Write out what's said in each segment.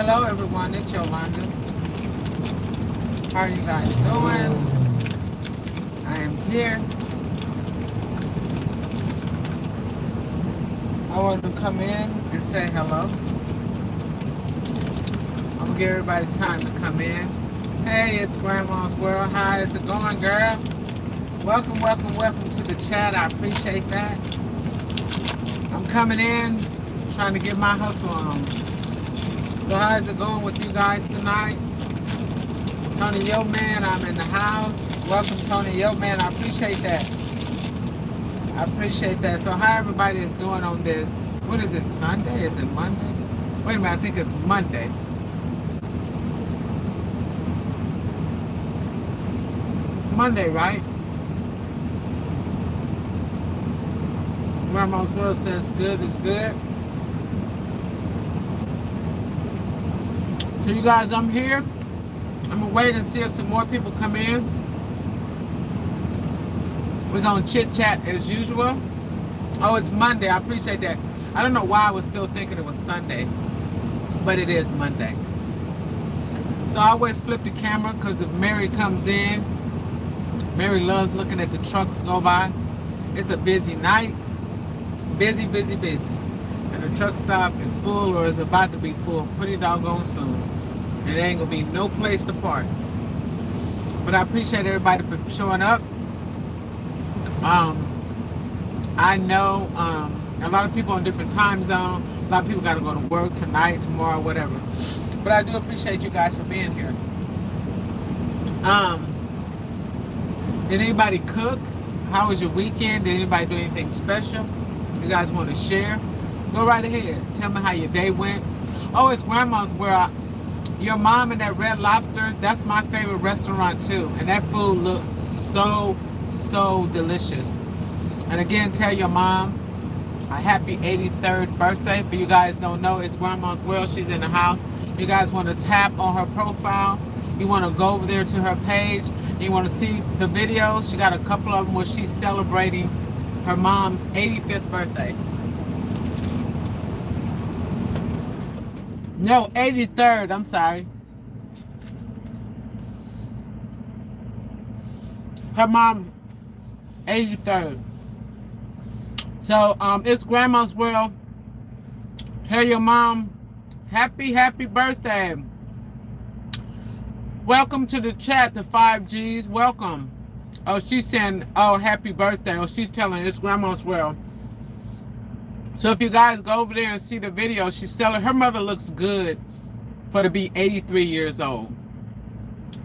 Hello everyone, it's Yolanda. How are you guys doing? I am here. I want to come in and say hello. I'm gonna give everybody time to come in. Hey, it's Grandma's World. How is it going, girl? Welcome, welcome, welcome to the chat. I appreciate that. I'm coming in, trying to get my hustle on. So how is it going with you guys tonight? Tony Yo Man, I'm in the house. Welcome, Tony Yo Man. I appreciate that. I appreciate that. So how everybody is doing on this? What is it? Sunday? Is it Monday? Wait a minute. I think it's Monday. It's Monday, right? Grandma's World says good is good. So you guys, I'm here. I'm gonna wait and see if some more people come in. We're gonna chit chat as usual. Oh, it's Monday. I appreciate that. I don't know why I was still thinking it was Sunday, but it is Monday. So I always flip the camera because if Mary comes in, Mary loves looking at the trucks go by. It's a busy night. Busy, busy, busy. And the truck stop is full or is about to be full pretty doggone soon. And there ain't gonna be no place to park. But I appreciate everybody for showing up. I know a lot of people on different time zones. A lot of people got to go to work tonight, tomorrow, whatever. But I do appreciate you guys for being here. Did anybody cook? How was your weekend? Did anybody do anything special? You guys want to share? Go right ahead. Tell me how your day went. Oh, it's Grandma's World. Your mom and that Red Lobster, that's my favorite restaurant too. And that food looks so delicious. And again, tell your mom a happy 83rd birthday. For you guys don't know, it's Grandma's World. She's in the house. You guys want to tap on her profile. You want to go over there to her page. You want to see the videos. She got a couple of them where she's celebrating her mom's 85th birthday. No, 83rd. I'm sorry. Her mom, 83rd. So, it's Grandma's World. Tell your mom, happy birthday. Welcome to the chat, the 5Gs. Welcome. Oh, she's saying, oh, happy birthday. Oh, she's telling it's Grandma's World. So if you guys go over there and see the video, she's selling. Her mother looks good for to be 83 years old.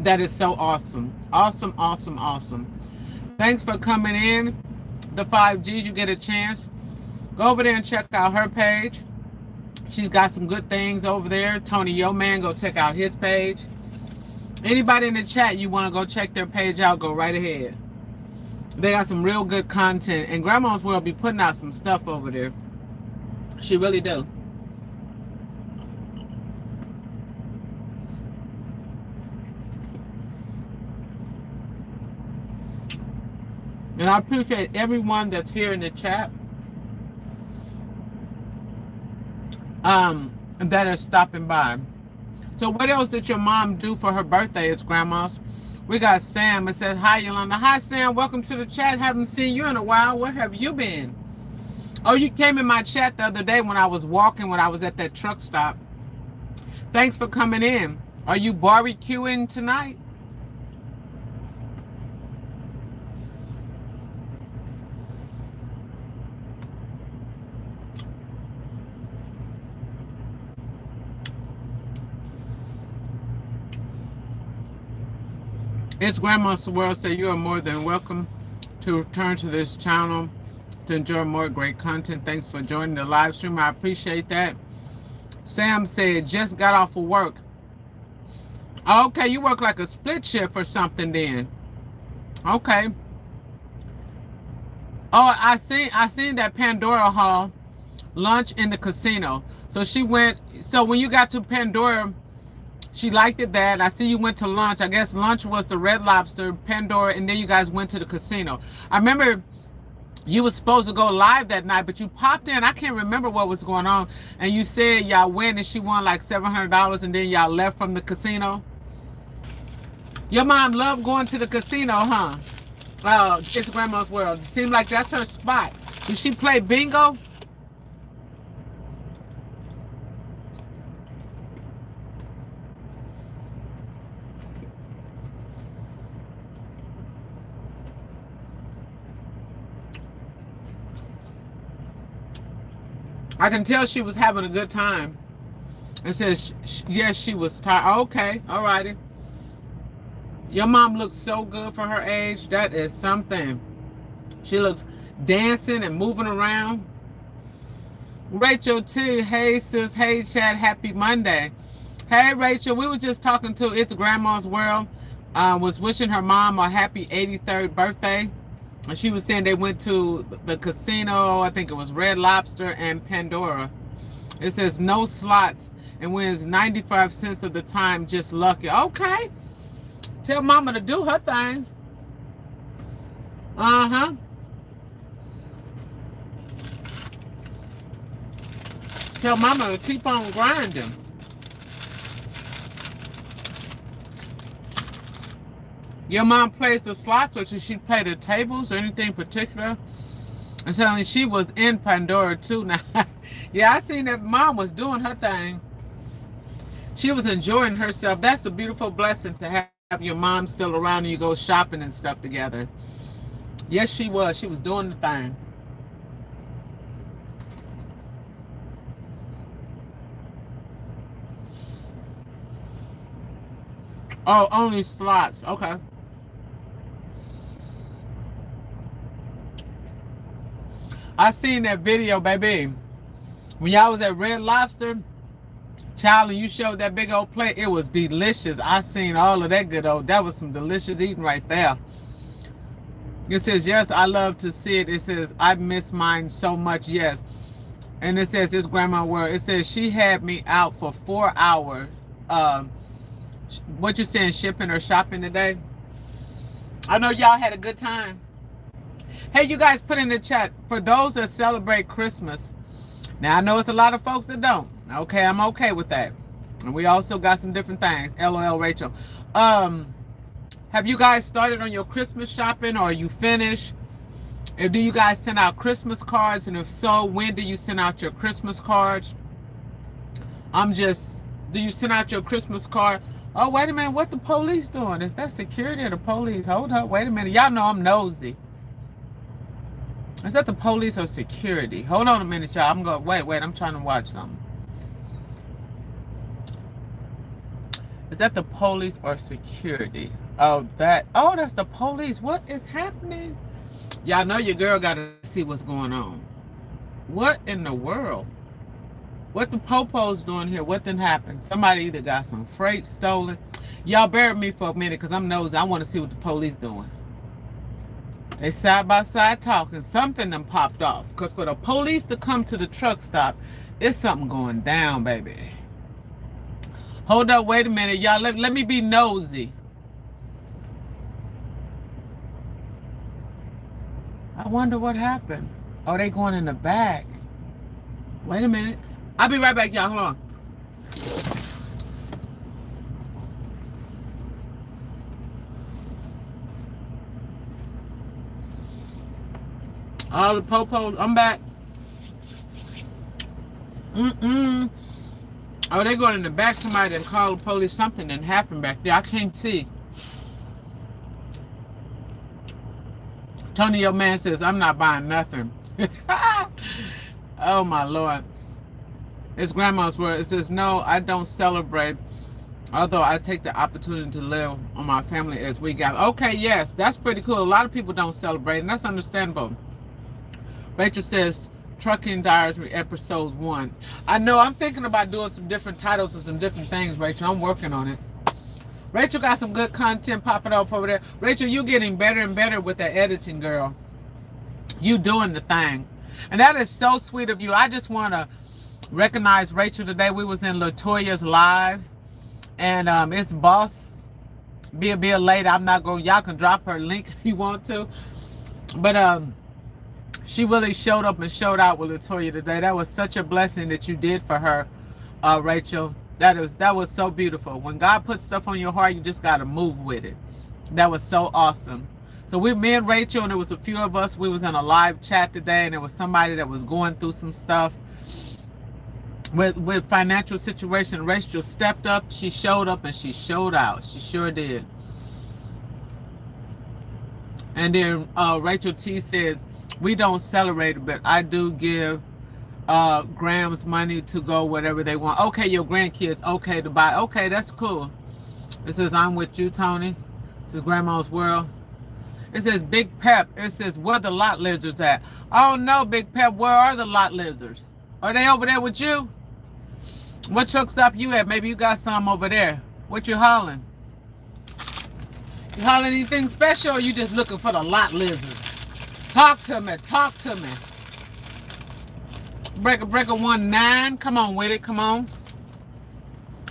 That is so awesome. Awesome, awesome, awesome. Thanks for coming in. The 5Gs, you get a chance. Go over there and check out her page. She's got some good things over there. Tony Yo Man, go check out his page. Anybody in the chat, you want to go check their page out, go right ahead. They got some real good content. And Grandma's World be putting out some stuff over there. She really do. And I appreciate everyone that's here in the chat. That are stopping by. So what else did your mom do for her birthday? It's Grandma's. We got Sam. It says, hi, Yolanda. Hi, Sam. Welcome to the chat. Haven't seen you in a while. Where have you been? Oh, you came in my chat the other day when I was walking, when I was at that truck stop. Thanks for coming in. Are you barbecuing tonight? It's Grandma's World. So you are more than welcome to return to this channel to enjoy more great content. Thanks for joining the live stream. I appreciate that. Sam said, just got off of work. Okay, you work like a split shift or something then. Okay. Oh, I seen that Pandora Hall lunch in the casino. So she went, so when you got to Pandora, she liked it bad. I see you went to lunch. I guess lunch was the Red Lobster, Pandora, and then you guys went to the casino. I remember You was supposed to go live that night, but you popped in. I can't remember what was going on. And you said y'all went and she won like $700 and then y'all left from the casino. Your mom loved going to the casino, huh? It's Grandma's World. It seems like that's her spot. Does she play bingo? I can tell she was having a good time. It says, yes, she was tired. Okay, all righty. Your mom looks so good for her age. That is something. She looks dancing and moving around. Rachel T. Hey, sis. Hey, Chad. Happy Monday. Hey, Rachel. We was just talking to It's Grandma's World. Was wishing her mom a happy 83rd birthday. And she was saying they went to the casino. I think it was Red Lobster and Pandora. It says no slots and wins 95 cents of the time. Just lucky. Okay. Tell mama to do her thing. Uh-huh. Tell mama to keep on grinding. Your mom plays the slots, or should she play the tables or anything particular? And so she was in Pandora too. Now, yeah, I seen that mom was doing her thing. She was enjoying herself. That's a beautiful blessing to have your mom still around and you go shopping and stuff together. Yes, she was. She was doing the thing. Oh, only slots. Okay. I seen that video, baby. When y'all was at Red Lobster, child, and you showed that big old plate, it was delicious. I seen all of that good old. That was some delicious eating right there. It says, yes, I love to see it. It says, I miss mine so much, yes. And it says, it's Grandma World. It says, she had me out for 4 hours. What you saying, shipping or shopping today? I know y'all had a good time. Hey, you guys put in the chat, for those that celebrate Christmas. Now, I know it's a lot of folks that don't. Okay, I'm okay with that. And we also got some different things. LOL, Rachel. Have you guys started on your Christmas shopping, or are you finished? Do you guys send out Christmas cards? And if so, when do you send out your Christmas cards? Do you send out your Christmas card? Oh, wait a minute. What the police doing? Is that security or the police? Hold up. Wait a minute. Y'all know I'm nosy. Is that the police or security? Hold on a minute, y'all. I'm going, wait. I'm trying to watch something. Is that the police or security? Oh, that's the police. What is happening? Y'all know your girl got to see what's going on. What in the world? What the popos doing here? What done happened? Somebody either got some freight stolen. Y'all bear with me for a minute because I'm nosy. I want to see what the police doing. They side by side talking. Something done popped off. Because for the police to come to the truck stop, it's something going down, baby. Hold up, wait a minute. Y'all, let me be nosy. I wonder what happened. Oh, they going in the back. Wait a minute. I'll be right back, y'all. Hold on. All the popos, I'm back. Oh, they going in the back. Somebody didn't call the police. Something didn't happen back there. I can't see. Tony, your man says, I'm not buying nothing. Oh, my Lord. It's Grandma's World. It says, no, I don't celebrate. Although I take the opportunity to live on my family as we got. Okay, yes, that's pretty cool. A lot of people don't celebrate, and that's understandable. Rachel says, Trucking Diaries, episode 1. I know, I'm thinking about doing some different titles and some different things, Rachel. I'm working on it. Rachel got some good content popping up over there. Rachel, you getting better and better with that editing, girl. You doing the thing. And that is so sweet of you. I just want to recognize Rachel today. We was in Latoya's live. And it's boss. Be a lady. I'm not going. Y'all can drop her link if you want to. But She really showed up and showed out with Latoya today. That was such a blessing that you did for her, Rachel. That was so beautiful. When God puts stuff on your heart, you just got to move with it. That was so awesome. So me and Rachel, and there was a few of us, we was in a live chat today, and there was somebody that was going through some stuff with financial situation. Rachel stepped up, she showed up, and she showed out. She sure did. And then Rachel T says, we don't celebrate it, but I do give Graham's money to go whatever they want. Okay, your grandkids, okay, to buy. Okay, that's cool. It says, I'm with you, Tony. It says, Grandma's World. It says, Big Pep. It says, where the lot lizards at? Oh, no, Big Pep, where are the lot lizards? Are they over there with you? What truck stop you at? Maybe you got some over there. What you hauling? You hauling anything special, or you just looking for the lot lizards? Talk to me. Talk to me. Breaker 19. Come on with it. Come on.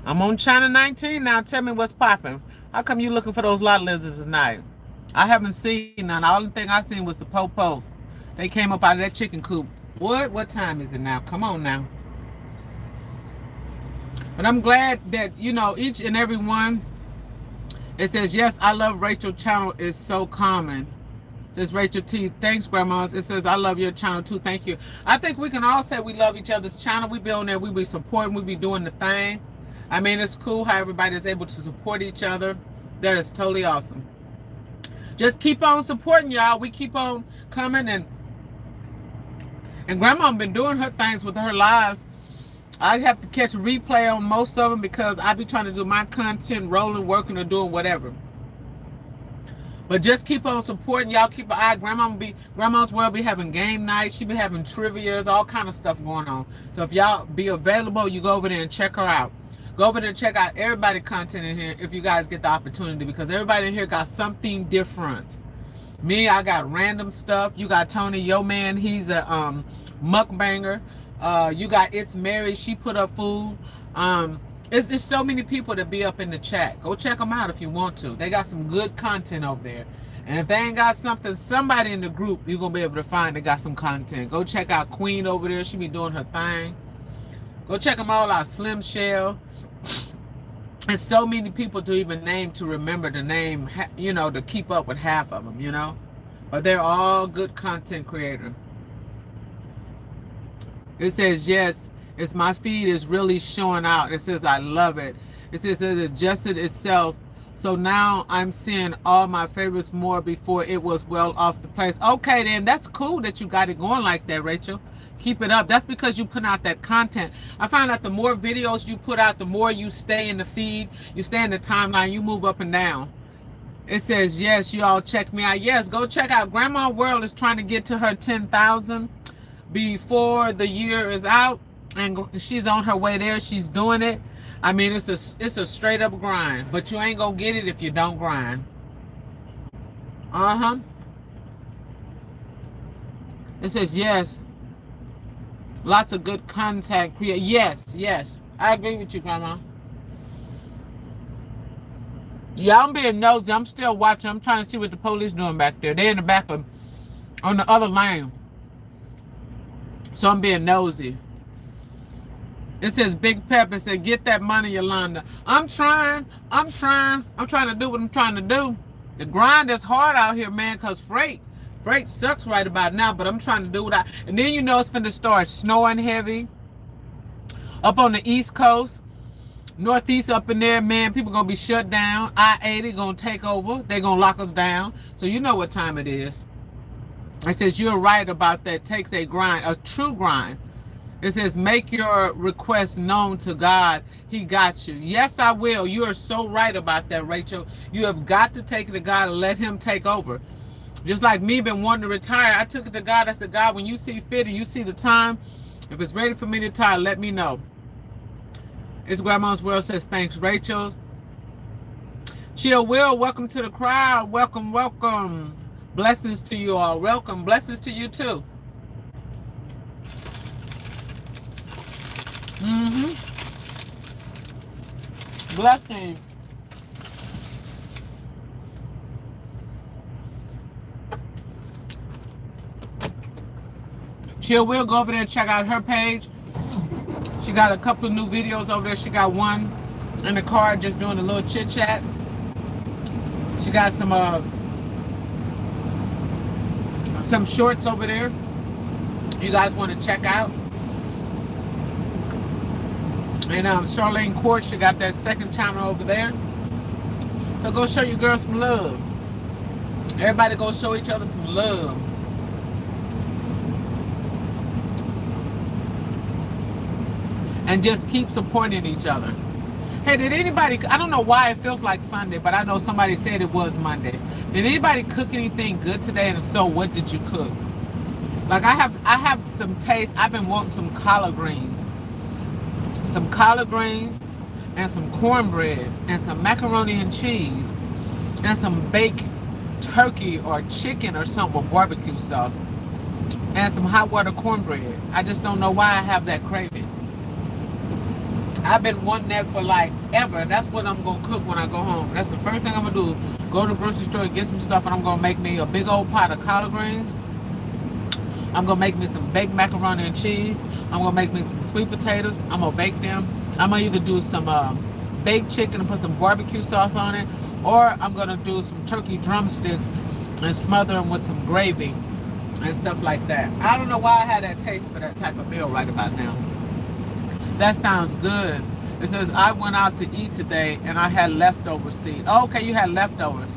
I'm on China 19 now. Tell me what's popping. How come you looking for those lot lizards tonight? I haven't seen none. The only thing I seen was the po-pos. They came up out of that chicken coop. What time is it now? Come on now. But I'm glad that, you know, each and every one. It says, yes, I love Rachel channel. Is so common. It says Rachel T. Thanks, Grandmas. It says, I love your channel too. Thank you. I think we can all say we love each other's channel. We be on there. We be supporting. We be doing the thing. I mean, it's cool how everybody is able to support each other. That is totally awesome. Just keep on supporting, y'all. We keep on coming. And Grandma been doing her things with her lives. I have to catch a replay on most of them because I be trying to do my content, rolling, working, or doing whatever. But just keep on supporting. Y'all keep an eye. Grandma's World be having game nights. She be having trivias, all kind of stuff going on. So if y'all be available, you go over there and check her out. Go over there and check out everybody's content in here if you guys get the opportunity, because everybody in here got something different. Me, I got random stuff. You got Tony, yo man, he's a mukbanger. You got It's Mary, she put up food. It's so many people that be up in the chat. Go check them out if you want to. They got some good content over there. And if they ain't got something, somebody in the group you're going to be able to find that got some content. Go check out Queen over there. She be doing her thing. Go check them all out. Slim Shell. There's so many people to even name to remember the name, you know, to keep up with half of them, you know. But they're all good content creators. It says, yes, it's my feed is really showing out. It says, I love it. It says it adjusted itself. So now I'm seeing all my favorites more before it was well off the place. Okay, then that's cool that you got it going like that, Rachel. Keep it up. That's because you put out that content. I find out the more videos you put out, the more you stay in the feed, you stay in the timeline, you move up and down. It says, yes, you all check me out. Yes, go check out. Grandma World is trying to get to her 10,000 before the year is out, and she's on her way there. She's doing it. I mean, it's a straight up grind, but you ain't gonna get it if you don't grind. It says, yes, lots of good contact create. Yes, I agree with you, Grandma. Yeah, I'm being nosy. I'm still watching. I'm trying to see what the police doing back there. They're in the back of, on the other lane. So I'm being nosy. It says Big Pep. It said, get that money, Yolanda. I'm trying to do what I'm trying to do. The grind is hard out here, man, because freight sucks right about now, but I'm trying to do what and then you know it's finna start snowing heavy up on the East Coast. Northeast up in there, man, people gonna be shut down. I-80 gonna take over. They gonna lock us down. So you know what time it is. It says, you're right about that. Takes a grind, a true grind. It says, make your request known to God. He got you. Yes, I will. You are so right about that, Rachel. You have got to take it to God and let him take over. Just like me been wanting to retire, I took it to God. I said, God, when you see fit and you see the time, if it's ready for me to retire, let me know. It's Grandma's World says, thanks, Rachel. Chill Will, welcome to the crowd. Welcome, welcome. Blessings to you all. Welcome. Blessings to you too. Blessings. She will go over there and check out her page. She got a couple of new videos over there. She got one in the car just doing a little chit chat. She got some shorts over there you guys want to check out. And Charlene Court, she got that second channel over there. So go show your girls some love. Everybody go show each other some love. And just keep supporting each other. Hey, did anybody, I don't know why it feels like Sunday, but I know somebody said it was Monday. Did anybody cook anything good today? And if so, what did you cook? Like I have some taste. I've been wanting some collard greens. Some collard greens and some cornbread and some macaroni and cheese and some baked turkey or chicken or something with barbecue sauce and some hot water cornbread. I just don't know why I have that craving. I've been wanting that for like ever. That's what I'm gonna cook when I go home. That's the first thing I'm gonna do. Go to the grocery store and get some stuff, and I'm gonna make me a big old pot of collard greens. I'm gonna make me some baked macaroni and cheese. I'm gonna make me some sweet potatoes. I'm gonna bake them. I'm gonna either do some baked chicken and put some barbecue sauce on it, or I'm gonna do some turkey drumsticks and smother them with some gravy and stuff like that. I don't know why I had that taste for that type of meal right about now. That sounds good. It says, I went out to eat today and I had leftovers to eat. Oh, okay, you had leftovers.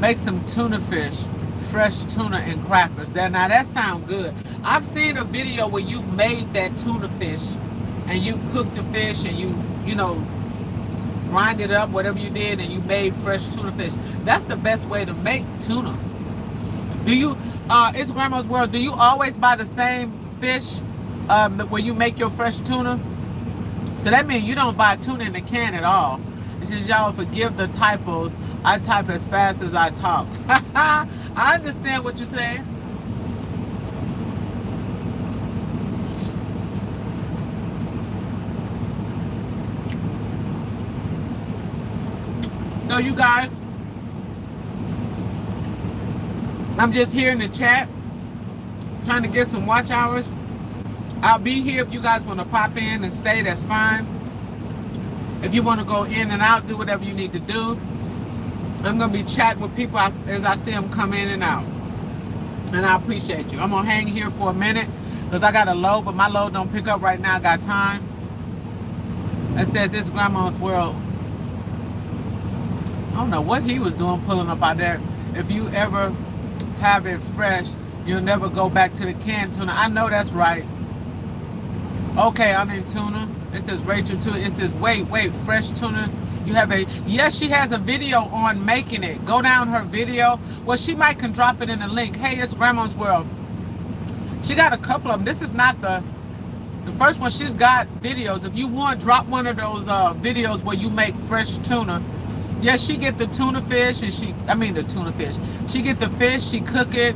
Make some tuna fish, fresh tuna and crackers. Now that sounds good. I've seen a video where you made that tuna fish and you cooked the fish and you know, grind it up, whatever you did, and you made fresh tuna fish. That's the best way to make tuna. Do you, it's Grandma's World, do you always buy the same fish where you make your fresh tuna? So that means you don't buy tuna in the can at all. It says, y'all forgive the typos. I type as fast as I talk. I understand what you're saying. So you guys, I'm just here in the chat trying to get some watch hours. I'll be here if you guys want to pop in and stay, that's fine. If you want to go in and out, do whatever you need to do. I'm going to be chatting with people as I see them come in and out. And I appreciate you. I'm going to hang here for a minute because I got a load, but my load don't pick up right now. I got time. It says, it's Grandma's World. I don't know what he was doing pulling up out there. If you ever have it fresh, you'll never go back to the canned tuna. I know that's right. Okay, I'm in tuna. It says Rachel too. It says, wait, fresh tuna. You have a, yes, she has a video on making it. Go down her video. Well, she might can drop it in the link. Hey, it's Grandma's World. She got a couple of them. This is not the first one. She's got videos. If you want, drop one of those videos where you make fresh tuna. Yes, she get the tuna fish and the tuna fish. She get the fish, she cook it,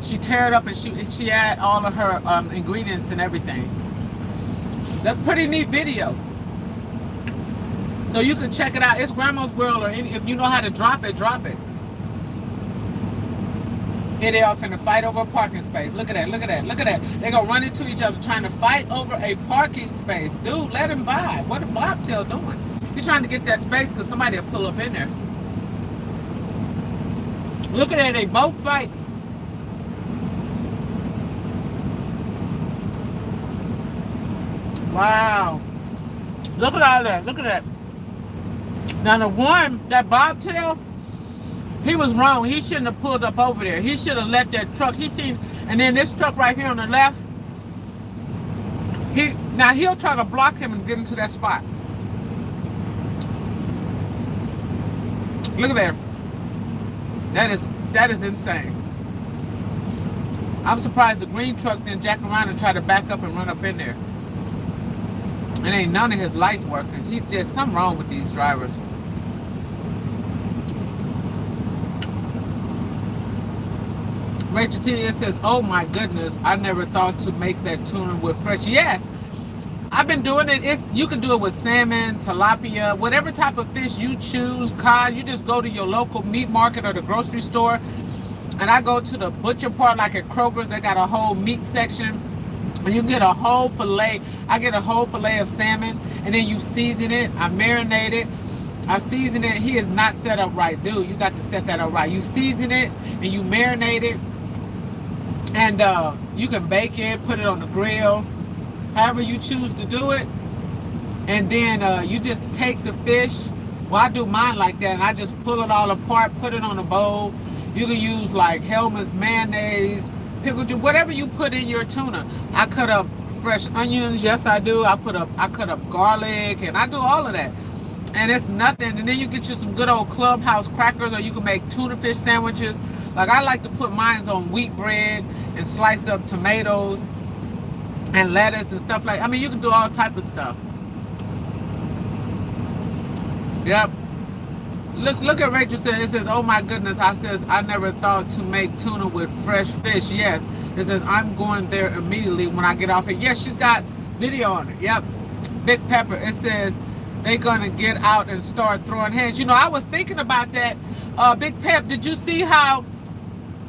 she tear it up and she add all of her ingredients and everything. That's a pretty neat video. So you can check it out. It's Grandma's World, or if you know how to drop it, drop it. Here they are finna fight over a parking space. Look at that, look at that, look at that. They're gonna run into each other trying to fight over a parking space. Dude, let him by. What a bobtail doing? You're trying to get that space because somebody will pull up in there. Look at that, they both fight. Wow. Look at all that, look at that. Now the one, that bobtail, he was wrong. He shouldn't have pulled up over there. He should have let that truck, and then this truck right here on the left, now he'll try to block him and get into that spot. Look at that. That is insane. I'm surprised the green truck didn't jack around and try to back up and run up in there. And ain't none of his lights working. He's just something wrong with these drivers. Rachel T, it says, oh my goodness, I never thought to make that tuna with fresh. Yes, I've been doing it. You can do it with salmon, tilapia, whatever type of fish you choose, cod. You just go to your local meat market or the grocery store and I go to the butcher part, like at Kroger's, they got a whole meat section. And you get a whole fillet. I get a whole fillet of salmon, and then you season it. I marinate it. I season it. He is not set up right, dude. You got to set that up right. You season it and you marinate it, and you can bake it, put it on the grill, however you choose to do it. And then you just take the fish. Well, I do mine like that, and I just pull it all apart, put it on a bowl. You can use like Hellmann's mayonnaise, pickle juice, whatever you put in your tuna. I cut up fresh onions. Yes, I do. I cut up garlic, and I do all of that. And it's nothing. And then you get you some good old Clubhouse crackers, or you can make tuna fish sandwiches. Like I like to put mine on wheat bread and slice up tomatoes and lettuce and stuff like. I mean, you can do all type of stuff. Yep. Look at Rachel said, it says, oh my goodness, I never thought to make tuna with fresh fish. Yes. It says, I'm going there immediately when I get off it. Yes, she's got video on it. Yep. Big Pepper. It says they're gonna get out and start throwing hands. You know, I was thinking about that. Big Pep, did you see how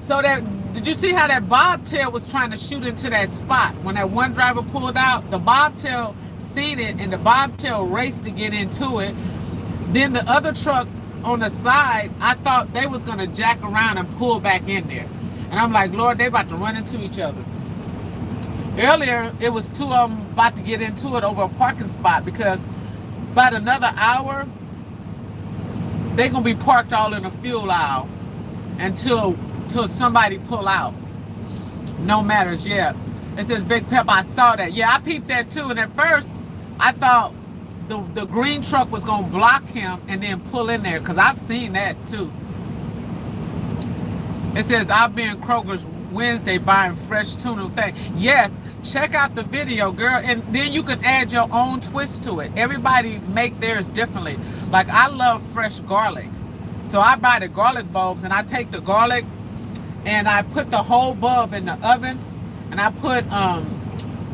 that bobtail was trying to shoot into that spot? When that one driver pulled out, the bobtail seen it, and the bobtail raced to get into it. Then the other truck on the side, I thought they was gonna jack around and pull back in there. And I'm like, Lord, they about to run into each other. Earlier, it was two of them about to get into it over a parking spot, because about another hour, they're gonna be parked all in a fuel aisle until somebody pull out. No matters, yeah. It says Big Pep, I saw that. Yeah, I peeped that too. And at first, I thought the green truck was gonna block him and then pull in there, because I've seen that too. It says I'll be in Kroger's Wednesday buying fresh tuna thing. Yes, check out the video, girl, and then you can add your own twist to it. Everybody make theirs differently. Like I love fresh garlic, so I buy the garlic bulbs, and I take the garlic and I put the whole bulb in the oven, and I put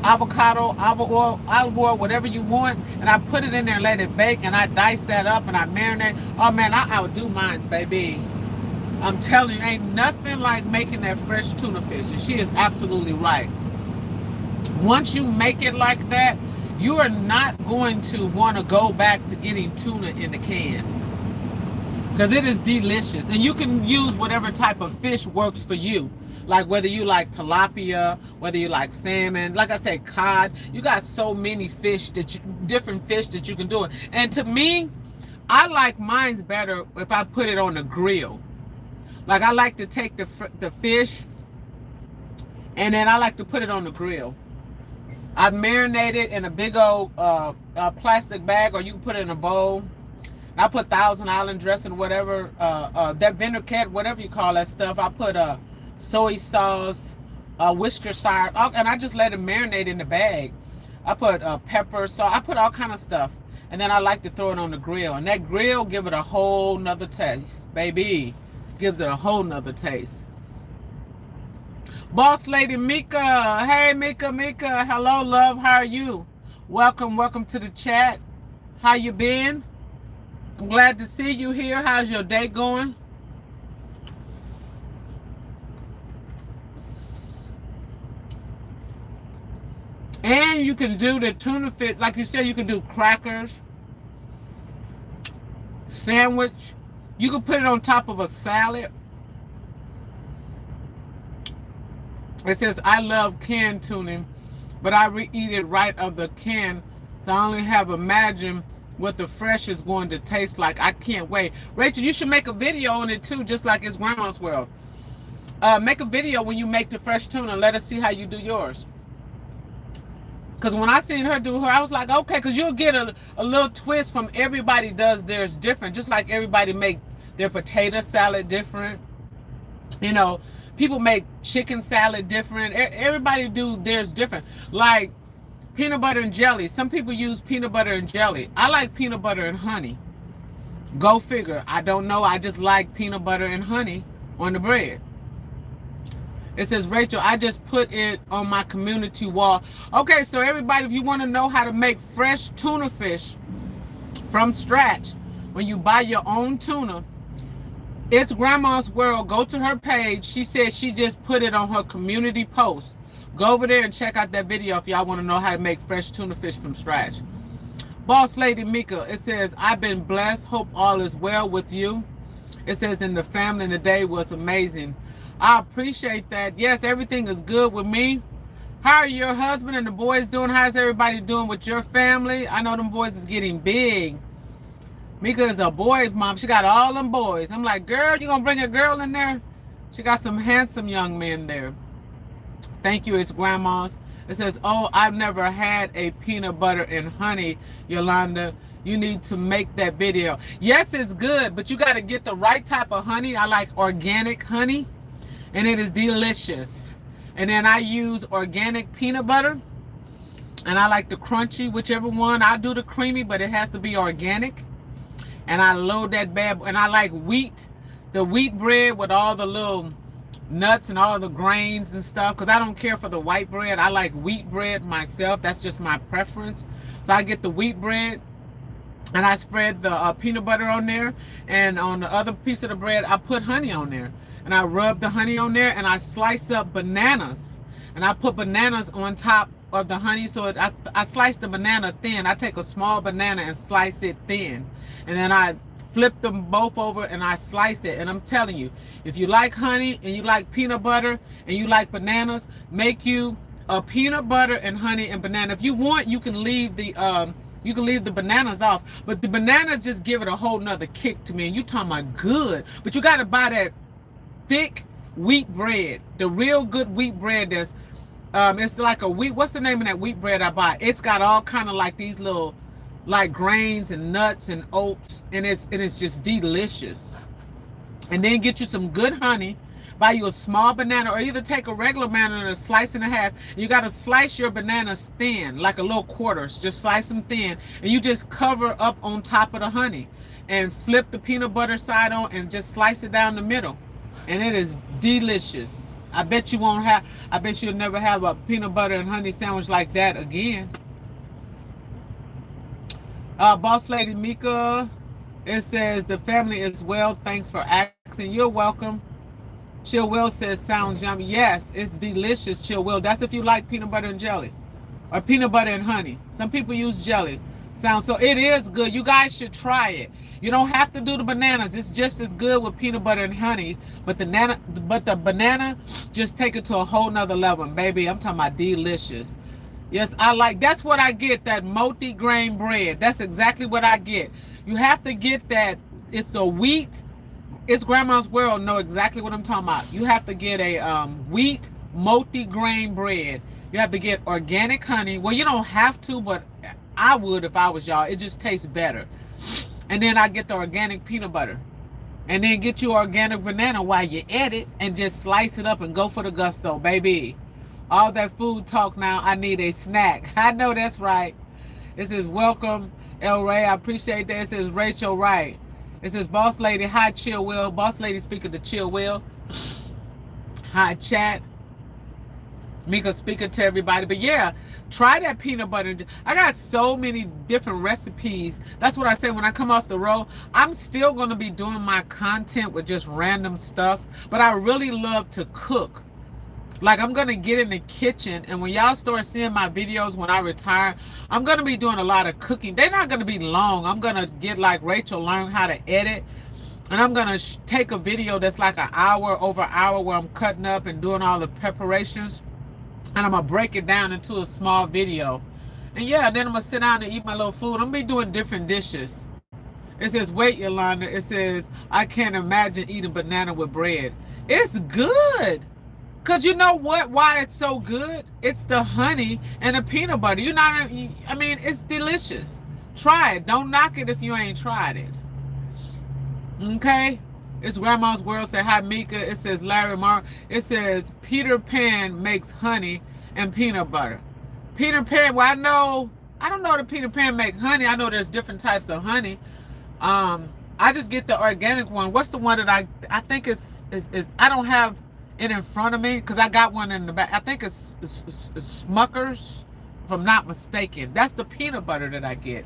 avocado, olive oil, whatever you want, and I put it in there and let it bake, and I dice that up and I marinate. Oh man, I outdo mine, baby. I'm telling you, ain't nothing like making that fresh tuna fish. And she is absolutely right. Once you make it like that, you are not going to want to go back to getting tuna in the can, because it is delicious. And you can use whatever type of fish works for you. Like whether you like tilapia, whether you like salmon, like I said, cod. You got so many fish different fish that you can do it. And to me, I like mine's better if I put it on the grill. Like I like to take the fish, and then I like to put it on the grill. I marinate it in a big old plastic bag, or you can put it in a bowl. And I put Thousand Island dressing, whatever, that vinaigrette, whatever you call that stuff. I put soy sauce, Worcestershire, and I just let it marinate in the bag. I put pepper, salt, I put all kind of stuff. And then I like to throw it on the grill. And that grill give it a whole nother taste, baby. Gives it a whole nother taste. Boss Lady Mika. Hey, Mika. Hello, love. How are you? Welcome to the chat. How you been? I'm glad to see you here. How's your day going? And you can do the tuna fish, like you said, you can do crackers, sandwich. You can put it on top of a salad. It says, I love canned tuna, but I eat it right of the can, so I only have imagined what the fresh is going to taste like. I can't wait. Rachel, you should make a video on it too, just like it's Grandma's World. Make a video when you make the fresh tuna. Let us see how you do yours. Because when I seen her do her, I was like, okay, because you'll get a little twist from everybody does theirs different. Just like everybody make their potato salad different. You know, people make chicken salad different. Everybody do theirs different. Like peanut butter and jelly. Some people use peanut butter and jelly. I like peanut butter and honey. Go figure. I don't know. I just like peanut butter and honey on the bread. It says, Rachel, I just put it on my community wall. Okay, so everybody, if you want to know how to make fresh tuna fish from scratch, when you buy your own tuna, It's Grandma's World. Go to her page. She said she just put it on her community post. Go over there and check out that video if y'all want to know how to make fresh tuna fish from scratch. Boss Lady Mika, it says, I've been blessed. Hope all is well with you. It says, in the family, and the day was amazing. I appreciate that. Yes, everything is good with me. How are your husband and the boys doing? How's everybody doing with your family? I know them boys is getting big. Mika is a boy's mom. She got all them boys. I'm like, girl, you gonna bring a girl in there? She got some handsome young men there. Thank you, it's Grandma's. It says, oh, I've never had a peanut butter and honey, Yolanda. You need to make that video. Yes, it's good, but you got to get the right type of honey. I like organic honey, and it is delicious. And then I use organic peanut butter, and I like the crunchy, whichever one. I do the creamy, but it has to be organic. And I load that bad, and I like wheat, the wheat bread with all the little nuts and all the grains and stuff, because I don't care for the white bread. I like wheat bread myself. That's just my preference. So I get the wheat bread, and I spread the peanut butter on there, and on the other piece of the bread, I put honey on there. And I rub the honey on there, and I slice up bananas, and I put bananas on top of the honey. So I slice the banana thin. I take a small banana and slice it thin, and then I flip them both over and I slice it. And I'm telling you, if you like honey and you like peanut butter and you like bananas, make you a peanut butter and honey and banana. If you want, you can leave the bananas off, but the bananas just give it a whole nother kick to me. And you talking about good, but you got to buy that thick wheat bread, the real good wheat bread. That's it's like a wheat, what's the name of that wheat bread I buy? It's got all kind of like these little like grains and nuts and oats, and it's just delicious. And then get you some good honey, buy you a small banana, or either take a regular banana and slice in half. You got to slice your bananas thin, like a little quarters. Just slice them thin, and you just cover up on top of the honey and flip the peanut butter side on and just slice it down the middle. And it is delicious. I bet you'll never have a peanut butter and honey sandwich like that again. Boss Lady Mika, it says, the family is well. Thanks for asking. You're welcome. Chill Will says, sounds yummy. Yes, it's delicious, Chill Will. That's if you like peanut butter and jelly, or peanut butter and honey. Some people use jelly. So it is good. You guys should try it. You don't have to do the bananas. It's just as good with peanut butter and honey. But the banana, just take it to a whole nother level. Baby, I'm talking about delicious. Yes, that's what I get, that multi-grain bread. That's exactly what I get. You have to get that. It's a wheat. It's Grandma's World know exactly what I'm talking about. You have to get a wheat multi-grain bread. You have to get organic honey. Well, you don't have to, but I would if I was y'all. It just tastes better. And then I get the organic peanut butter. And then get you organic banana while you're at it, and just slice it up and go for the gusto, baby. All that food talk now, I need a snack. I know that's right. It says, welcome, El Ray. I appreciate that. It says, Rachel Wright. It says, Boss Lady, hi, Chill Will. Boss Lady speaking to Chill Will. Hi, chat. Mika speaking to everybody. But yeah, try that peanut butter. I got so many different recipes. That's what I say when I come off the road. I'm still going to be doing my content with just random stuff. But I really love to cook. Like, I'm going to get in the kitchen, and when y'all start seeing my videos when I retire, I'm going to be doing a lot of cooking. They're not going to be long. I'm going to get like Rachel, learn how to edit, and I'm going to take a video that's like an hour, over an hour, where I'm cutting up and doing all the preparations, and I'm going to break it down into a small video. And yeah, then I'm going to sit down and eat my little food. I'm going to be doing different dishes. It says, wait, Yolanda. It says, I can't imagine eating banana with bread. It's good. Because you know what? Why it's so good? It's the honey and the peanut butter. I mean, it's delicious. Try it. Don't knock it if you ain't tried it. Okay? It's Grandma's World. Say hi, Mika. It says Larry Mark. It says Peter Pan makes honey and peanut butter. Peter Pan, well, I don't know that Peter Pan make honey. I know there's different types of honey. I just get the organic one. What's the one that I think is I don't have it in front of me, because I got one in the back. I think it's Smucker's, if I'm not mistaken. That's the peanut butter that I get.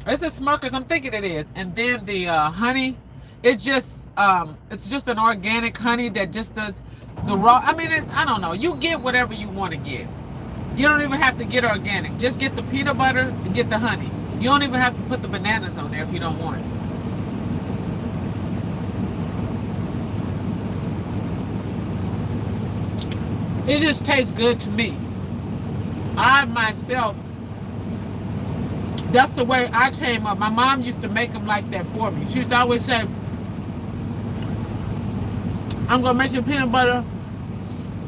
It's a Smucker's. I'm thinking it is. And then the honey It's just an organic honey that just does the raw. I mean, I don't know. You get whatever you want to get. You don't even have to get organic. Just get the peanut butter and get the honey. You don't even have to put the bananas on there if you don't want it. It just tastes good to me. I myself, that's the way I came up. My mom used to make them like that for me. She used to always say, I'm going to make you a peanut butter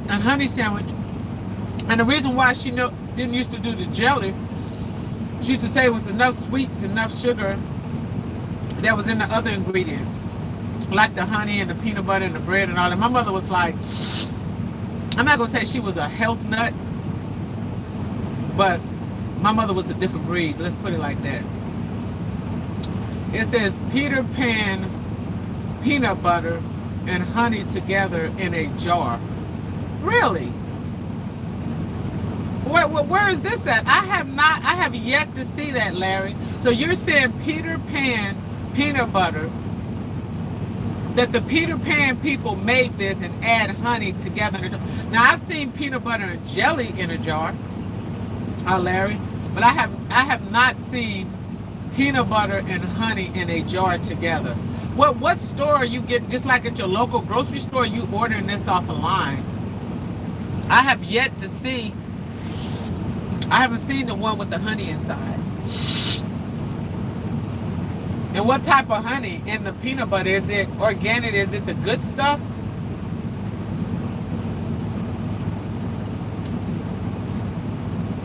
and honey sandwich. And the reason why she didn't used to do the jelly, she used to say it was enough sweets, enough sugar that was in the other ingredients, like the honey and the peanut butter and the bread and all that. My mother was like, I'm not going to say she was a health nut, but my mother was a different breed. Let's put it like that. It says Peter Pan peanut butter and honey together in a jar. Really? Where is this at? I have yet to see that, Larry. So you're saying Peter Pan peanut butter, that the Peter Pan people made this and add honey together in a jar. Now I've seen peanut butter and jelly in a jar, Larry, but I have not seen peanut butter and honey in a jar together. What store you get, just like at your local grocery store, you ordering this off a line? I have yet to see. I haven't seen the one with the honey inside. And what type of honey in the peanut butter? Is it organic? Is it the good stuff?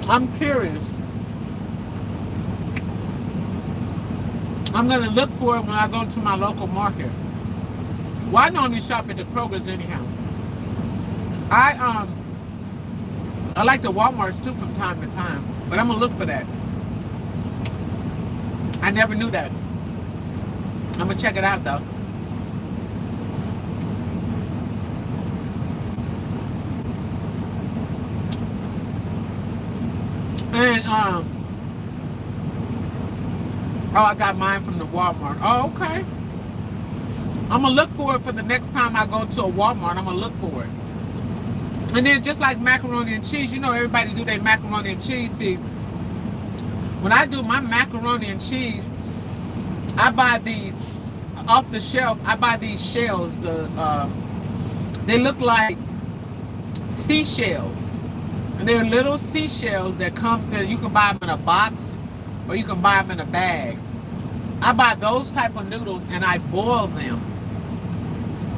I'm curious. I'm gonna look for it when I go to my local market. Well, I normally shop at the Kroger's anyhow. I like the Walmarts too from time to time, but I'm gonna look for that. I never knew that. I'm gonna check it out though. And oh, I got mine from the Walmart. Oh, okay. I'm gonna look for it for the next time I go to a Walmart. I'm gonna look for it. And then just like macaroni and cheese, you know, everybody do their macaroni and cheese. See, when I do my macaroni and cheese, I buy these off the shelf. I buy these shells. They look like seashells, and they're little seashells that come. You can buy them in a box, or you can buy them in a bag. I buy those type of noodles and I boil them.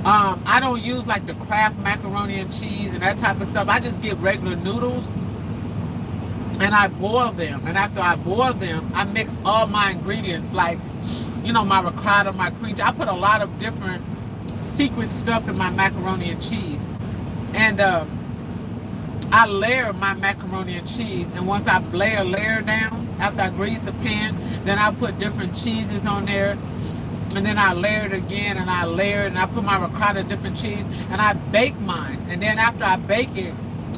I don't use like the Kraft macaroni and cheese and that type of stuff. I just get regular noodles and I boil them. And after I boil them, I mix all my ingredients, like, you know, my ricotta, my cream cheese. I put a lot of different secret stuff in my macaroni and cheese. And I layer my macaroni and cheese. And once I layer down, after I grease the pan, then I put different cheeses on there. And then I layer it again, and I layer it, and I put my ricotta, different cheese, and I bake mine. And then after I bake it,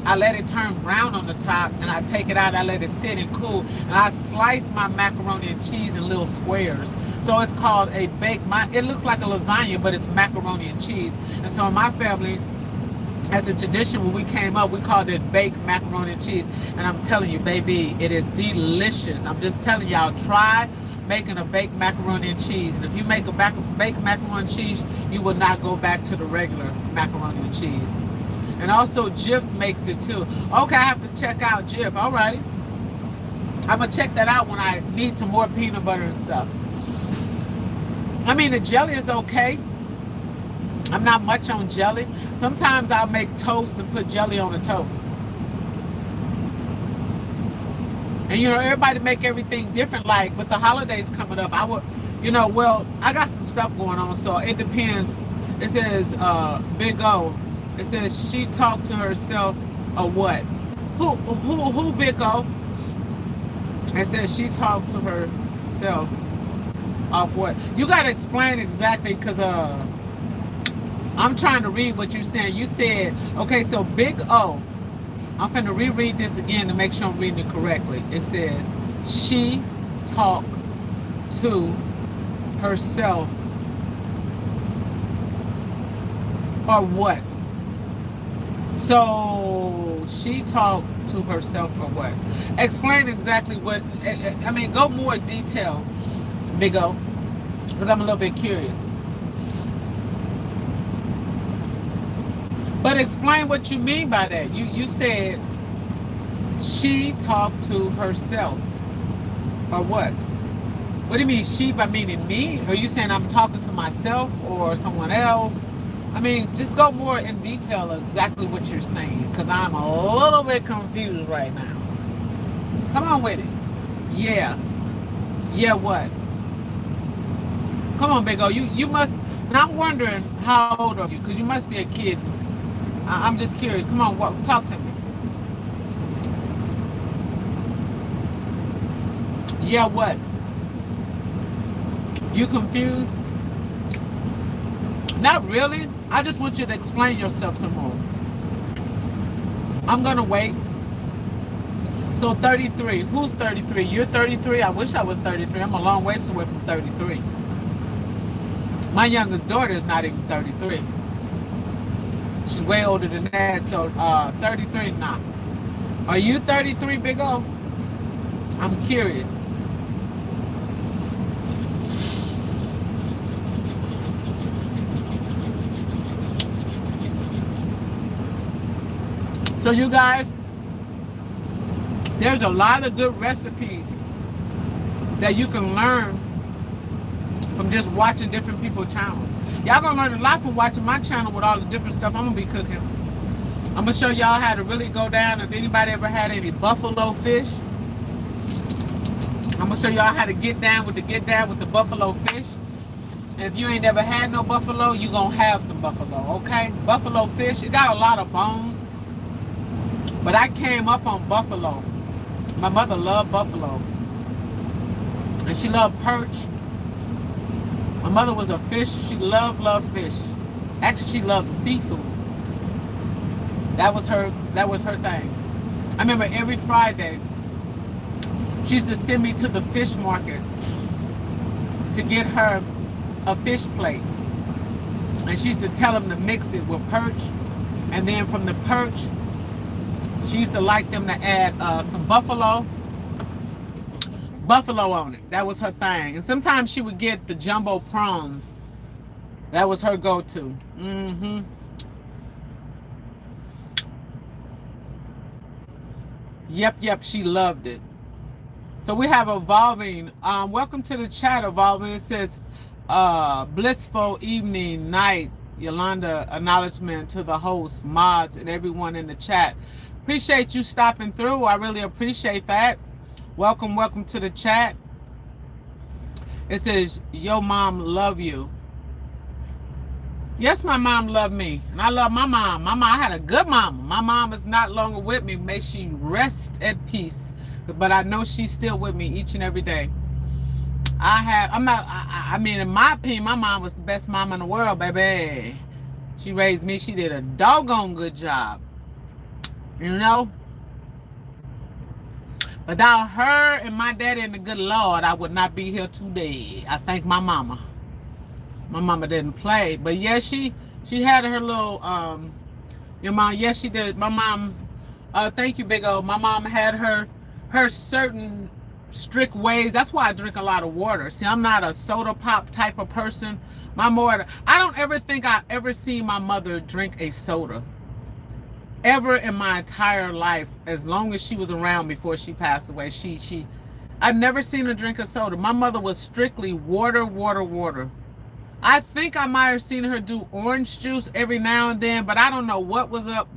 I let it turn brown on the top, and I take it out, I let it sit and cool, and I slice my macaroni and cheese in little squares. So it's called a bake. It looks like a lasagna, but it's macaroni and cheese. And so in my family, as a tradition, when we came up, we called it baked macaroni and cheese. And I'm telling you, baby, it is delicious. I'm just telling y'all, try making a baked macaroni and cheese. And if you make a baked macaroni and cheese, you will not go back to the regular macaroni and cheese. And also Jif's makes it too. Okay, I have to check out Jif. Alrighty. I'm gonna check that out when I need some more peanut butter and stuff. I mean, the jelly is okay. I'm not much on jelly. Sometimes I'll make toast and put jelly on the toast. And you know, everybody make everything different. Like with the holidays coming up, I would, you know, well, I got some stuff going on, so it depends. It says Big O. It says she talked to herself or what? Who Big O? It says she talked to herself off what? You gotta explain exactly, because I'm trying to read what you're saying. You said, okay, so Big O. I'm finna reread this again to make sure I'm reading it correctly. It says, she talked to herself or what? So she talked to herself or what? Explain exactly what. I mean, go more detail, Big O, because I'm a little bit curious. But explain what you mean by that. You said she talked to herself or what? What do you mean she by meaning me? Are you saying I'm talking to myself or someone else? I mean, just go more in detail of exactly what you're saying, because I'm a little bit confused right now. Come on with it. Yeah. Yeah, what? Come on, Big O. You must, and I'm wondering how old are you? Because you must be a kid. I'm just curious. Come on, talk to me. Yeah, what? You confused? Not really. I just want you to explain yourself some more. I'm gonna wait. So 33. Who's 33? You're 33? I wish I was 33. I'm a long ways away from 33. My youngest daughter is not even 33. She's way older than that. So 33, nah. Are you 33, Big O? I'm curious. So you guys, there's a lot of good recipes that you can learn from just watching different people's channels. Y'all gonna learn a lot from watching my channel with all the different stuff I'm gonna be cooking. I'm gonna show y'all how to really go down. If anybody ever had any buffalo fish, I'm gonna show y'all how to get down with the buffalo fish. And if you ain't ever had no buffalo, you gonna have some buffalo, okay? Buffalo fish, it got a lot of bones. But I came up on buffalo. My mother loved buffalo. And she loved perch. My mother was a fish. She loved fish. Actually, she loved seafood. That was her thing. I remember every Friday, she used to send me to the fish market to get her a fish plate. And she used to tell them to mix it with perch. And then from the perch, she used to like them to add some buffalo on it. That was her thing. And sometimes she would get the jumbo prawns. That was her go-to. Yep, she loved it. So we have Evolving. Welcome to the chat, Evolving. It says, blissful evening, night. Yolanda, acknowledgement to the host, mods, and everyone in the chat. Appreciate you stopping through. I really appreciate that. Welcome to the chat. It says, yo mom love you. Yes, my mom loved me. And I love my mom. I had a good mama. My mom is not longer with me. May she rest at peace. But I know she's still with me each and every day. I mean, in my opinion, my mom was the best mom in the world, baby. She raised me. She did a doggone good job. You know? Without her and my daddy and the good Lord, I would not be here today. I thank my mama. My mama didn't play. But yeah, she had her little, your mom, yes, she did. My mom, thank you, Big O. My mom had her certain strict ways. That's why I drink a lot of water. See, I'm not a soda pop type of person. I don't ever think I ever seen my mother drink a soda. Ever in my entire life, as long as she was around before she passed away, I've never seen her drink a soda. My mother was strictly water. I think I might have seen her do orange juice every now and then, but I don't know what was up.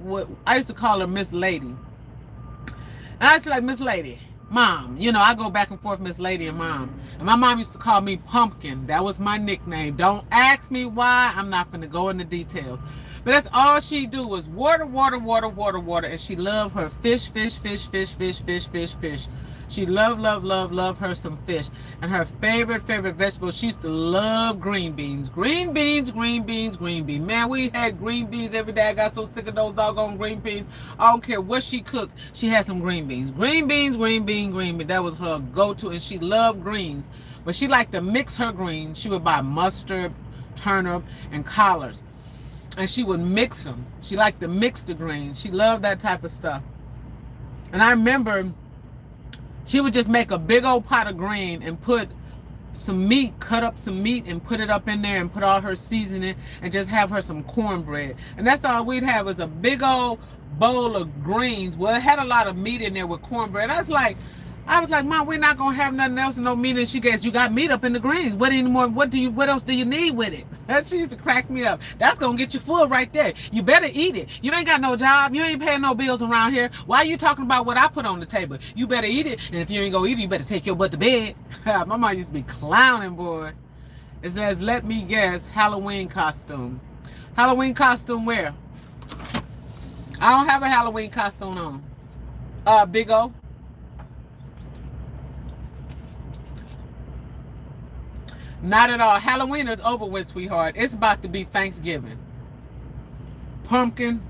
I used to call her Miss Lady. And I used to like, Miss Lady, Mom. You know, I go back and forth, Miss Lady and Mom. And my mom used to call me Pumpkin. That was my nickname. Don't ask me why. I'm not finna go into details. But that's all she do was water. And she loved her fish. She loved her some fish. And her favorite vegetable, she used to love green beans. Green beans. Man, we had green beans every day. I got so sick of those doggone green beans. I don't care what she cooked. She had some green beans. Green beans. That was her go-to. And she loved greens. But she liked to mix her greens. She would buy mustard, turnip, and collards. And she would mix them. She liked to mix the greens. She loved that type of stuff. And I remember she would just make a big old pot of green and put some meat, cut up some meat and put it up in there and put all her seasoning and just have her some cornbread. And that's all we'd have, was a big old bowl of greens. Well, it had a lot of meat in there with cornbread. I was like, Mom, we're not gonna have nothing else and no meat. And she goes, you got meat up in the greens. What anymore? What else do you need with it? She used to crack me up. That's gonna get you full right there. You better eat it. You ain't got no job. You ain't paying no bills around here. Why are you talking about what I put on the table? You better eat it. And if you ain't gonna eat it, you better take your butt to bed. My mom used to be clowning, boy. It says, let me guess, Halloween costume. Halloween costume where? I don't have a Halloween costume on. Big O. Not at all. Halloween is over with, sweetheart. It's about to be Thanksgiving. Pumpkin.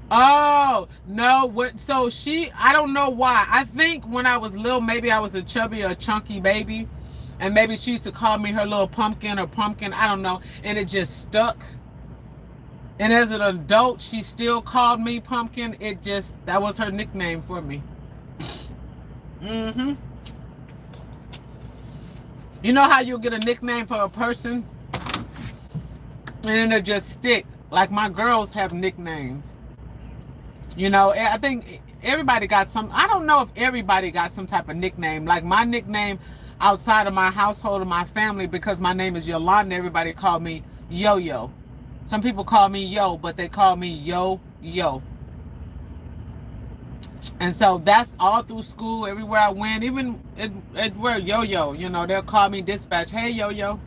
Oh, no. What? So I don't know why. I think when I was little, maybe I was a chubby or chunky baby. And maybe she used to call me her little pumpkin or pumpkin. I don't know. And it just stuck. And as an adult, she still called me pumpkin. That was her nickname for me. Mm-hmm. You know how you'll get a nickname for a person and then it'll just stick? Like my girls have nicknames. You know, I think everybody got some. I don't know if everybody got some type of nickname. Like my nickname outside of my household and my family, because my name is Yolanda, everybody called me Yo-Yo. Some people call me Yo, but they call me Yo-Yo. And so that's all through school, everywhere I went, even at where Yo-Yo, you know, they'll call me dispatch. Hey, Yo-Yo.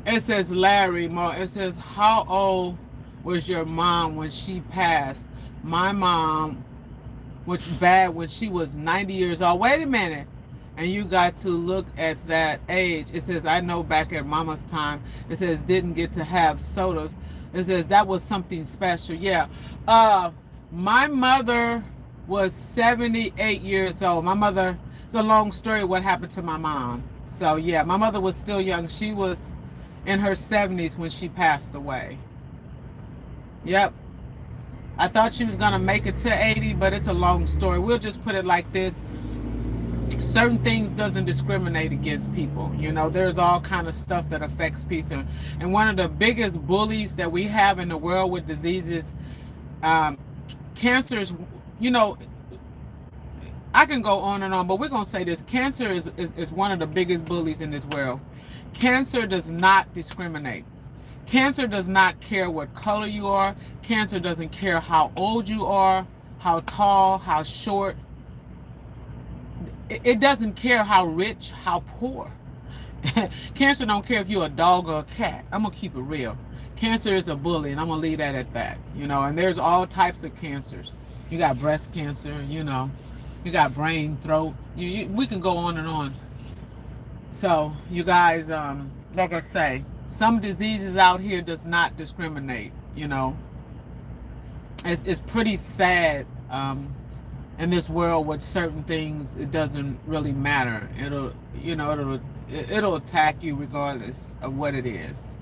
It says Larry Moore. It says, how old was your mom when she passed? My mom was bad when she was 90 years old. Wait a minute. And you got to look at that age. It says, I know back at mama's time, it says, didn't get to have sodas. It says, that was something special. Yeah. My mother was 78 years old. My mother, it's a long story what happened to my mom. So yeah, my mother was still young. She was in her 70s when she passed away. Yep. I thought she was gonna make it to 80, but it's a long story. We'll just put it like this. Certain things doesn't discriminate against people. You know, there's all kind of stuff that affects people. And one of the biggest bullies that we have in the world with diseases, cancer is, you know, I can go on and on, but we're going to say this. Cancer is one of the biggest bullies in this world. Cancer does not discriminate. Cancer does not care what color you are. Cancer doesn't care how old you are, how tall, how short. It doesn't care how rich, how poor. Cancer don't care if you're a dog or a cat. I'm going to keep it real. Cancer is a bully, and I'm going to leave that at that. You know, and there's all types of cancers. You got breast cancer, you know. You got brain, throat. We can go on and on. So, you guys, like I say, some diseases out here does not discriminate, you know. It's pretty sad in this world with certain things. It doesn't really matter. It'll attack you regardless of what it is.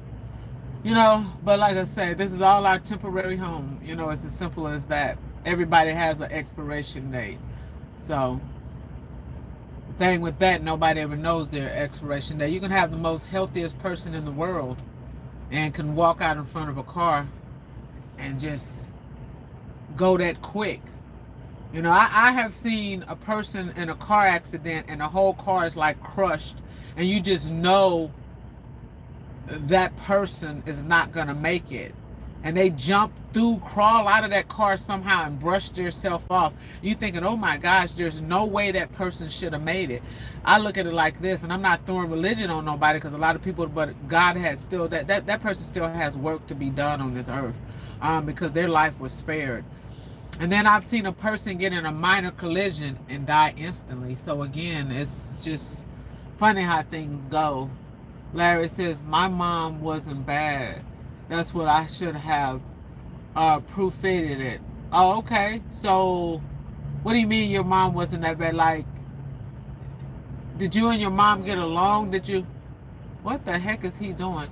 You know, but like I say, this is all our temporary home. You know, it's as simple as that. Everybody has an expiration date. So, the thing with that, nobody ever knows their expiration date. You can have the most healthiest person in the world and can walk out in front of a car and just go that quick. You know, I have seen a person in a car accident and the whole car is like crushed, and you just know that person is not going to make it. And they jump through, crawl out of that car somehow and brush themselves off. You thinking, oh my gosh, there's no way that person should have made it. I look at it like this, and I'm not throwing religion on nobody, because a lot of people, but God has still, that person still has work to be done on this earth, because their life was spared. And then I've seen a person get in a minor collision and die instantly. So again, it's just funny how things go. Larry says, my mom wasn't bad. That's what I should have proofreaded it. Oh, okay. So what do you mean your mom wasn't that bad? Like, did you and your mom get along? Did you? What the heck is he doing?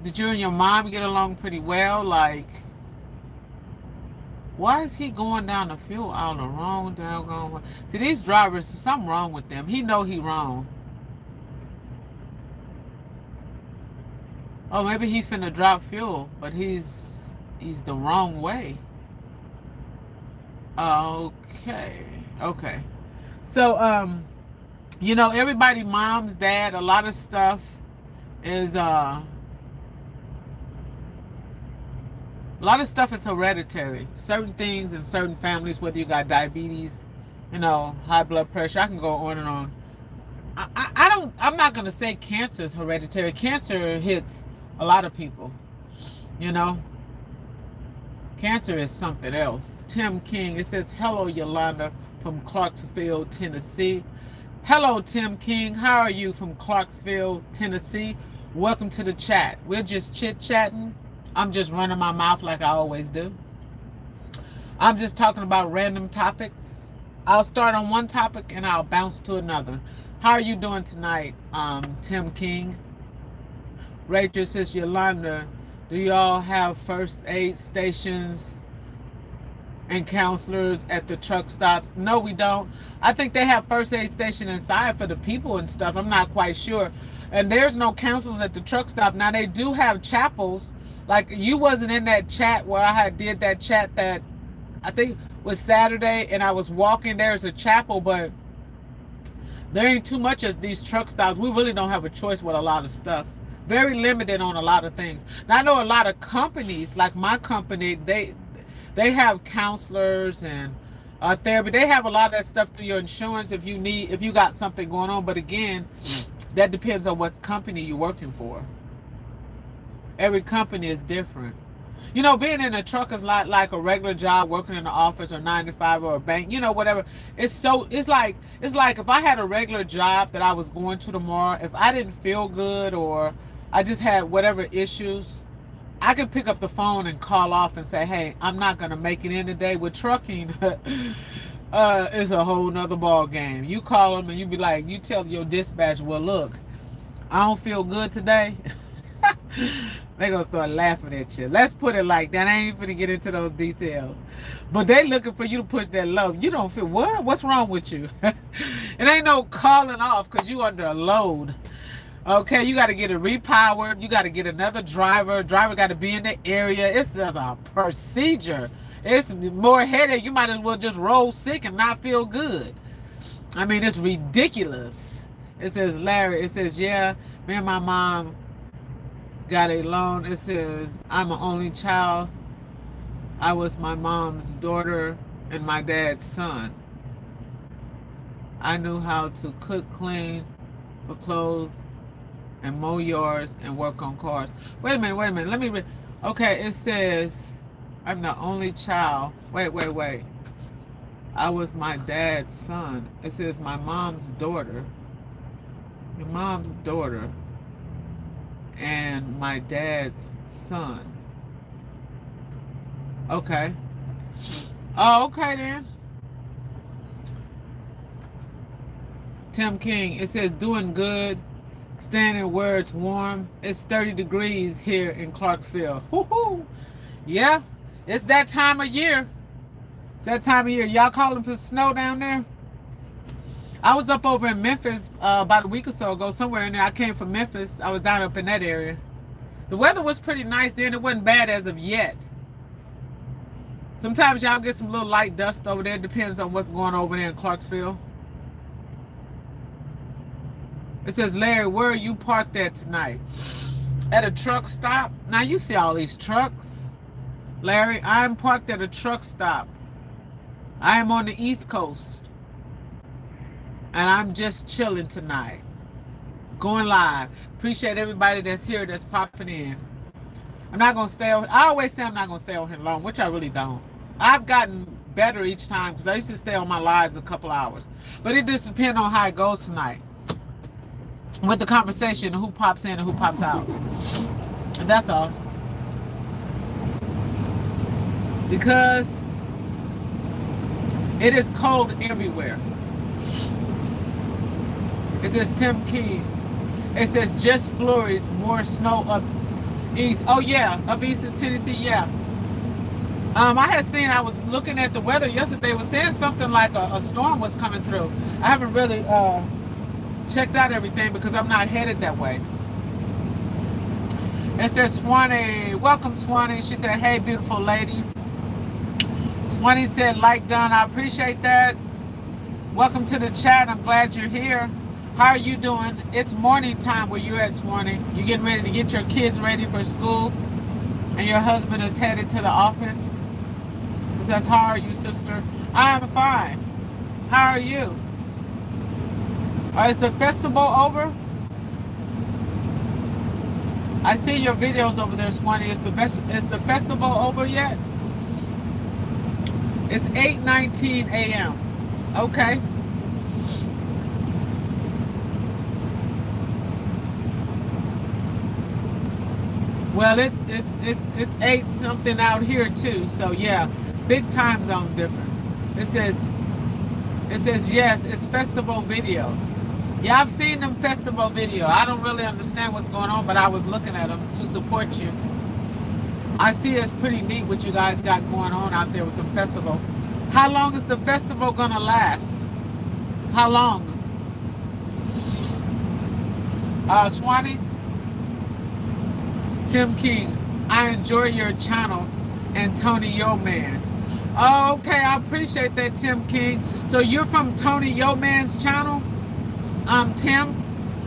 Did you and your mom get along pretty well? Like, why is he going down the field all the wrong doggone way? See, these drivers, there's something wrong with them. He know he wrong. Oh, maybe he finna drop fuel, but he's the wrong way. Okay. Okay. So, you know, everybody, mom's, dad, a lot of stuff is a lot of stuff is hereditary. Certain things in certain families, whether you got diabetes, you know, high blood pressure, I can go on and on. I'm not gonna say cancer is hereditary. Cancer hits a lot of people, you know. Cancer is something else. Tim King, it says, hello, Yolanda from Clarksville, Tennessee. Hello, Tim King. How are you from Clarksville, Tennessee? Welcome to the chat. We're just chit-chatting. I'm just running my mouth like I always do. I'm just talking about random topics. I'll start on one topic and I'll bounce to another. How are you doing tonight, Tim King? Rachel says, Yolanda, do y'all have first aid stations and counselors at the truck stops? No, we don't. I think they have first aid station inside for the people and stuff. I'm not quite sure. And there's no counselors at the truck stop. Now, they do have chapels. Like, you wasn't in that chat where I had did that chat that I think was Saturday, and I was walking. There's a chapel, but there ain't too much as these truck stops. We really don't have a choice with a lot of stuff. Very limited on a lot of things. Now, I know a lot of companies, like my company, they have counselors and therapy. They have a lot of that stuff through your insurance if you got something going on. But again, that depends on what company you're working for. Every company is different. You know, being in a truck is not like a regular job, working in the office or 9 to 5 or a bank, you know, whatever. It's like if I had a regular job that I was going to tomorrow, if I didn't feel good or I just had whatever issues, I could pick up the phone and call off and say, hey, I'm not going to make it in today. With trucking, it's a whole nother ball game. You call them and you be like, you tell your dispatch, well, look, I don't feel good today. They gonna start laughing at you. Let's put it like that. I ain't gonna get into those details. But they looking for you to push that love. You don't feel what? What's wrong with you? It ain't no calling off because you under a load. Okay, you got to get it repowered. You got to get another driver. Driver got to be in the area. It's just a procedure. It's more headache. You might as well just roll sick and not feel good. I mean, it's ridiculous. It says, Larry, it says, yeah, me and my mom got a loan. It says, I'm an only child. I was my mom's daughter and my dad's son. I knew how to cook, clean, for clothes, and mow yards and work on cars. Wait a minute. Let me read. Okay, it says, I'm the only child. Wait. I was my dad's son. It says my mom's daughter. Your mom's daughter. And my dad's son. Okay. Oh, okay then. Tim King, it says doing good, standing where it's warm. It's 30 degrees here in Clarksville. Woohoo! Yeah, it's that time of year. It's that time of year. Y'all calling for snow down there? I was up over in Memphis about a week or so ago, somewhere in there. I came from Memphis. I was down up in that area. The weather was pretty nice then. It wasn't bad as of yet. Sometimes y'all get some little light dust over there. Depends on what's going on over there in Clarksville. It says, Larry, where are you parked at tonight? At a truck stop? Now you see all these trucks. Larry, I'm parked at a truck stop. I am on the East Coast. And I'm just chilling tonight. Going live. Appreciate everybody that's here, that's popping in. I'm not going to stay on. I always say I'm not going to stay on here long, which I really don't. I've gotten better each time because I used to stay on my lives a couple hours. But it just depends on how it goes tonight. With the conversation, who pops in and who pops out. And that's all. Because it is cold everywhere. It says Tim King. It says just flurries, more snow up East. Oh yeah, up east in Tennessee. Yeah. I had seen. I was looking at the weather yesterday. They were saying something like a storm was coming through. I haven't really checked out everything because I'm not headed that way. It says Swanee. Welcome, Swanee. She said, "Hey, beautiful lady." Swanee said, "Like done. I appreciate that. Welcome to the chat. I'm glad you're here. How are you doing? It's morning time where you at, Swanee. You getting ready to get your kids ready for school, and your husband is headed to the office." It says, "How are you, sister?" I am fine. How are you? Is the festival over? I see your videos over there, Swanee. Is the festival over yet? It's 8:19 a.m. Okay. Well, it's 8 something out here too. So yeah, big time zone different. It says yes, it's festival video. Yeah, I've seen them festival video. I don't really understand what's going on, but I was looking at them to support you. I see it's pretty neat what you guys got going on out there with the festival. How long is the festival gonna last? How long? Swanee? Tim King, I enjoy your channel and Tony Yo Man. Oh, okay, I appreciate that, Tim King. So you're from Tony Yo Man's channel? Tim?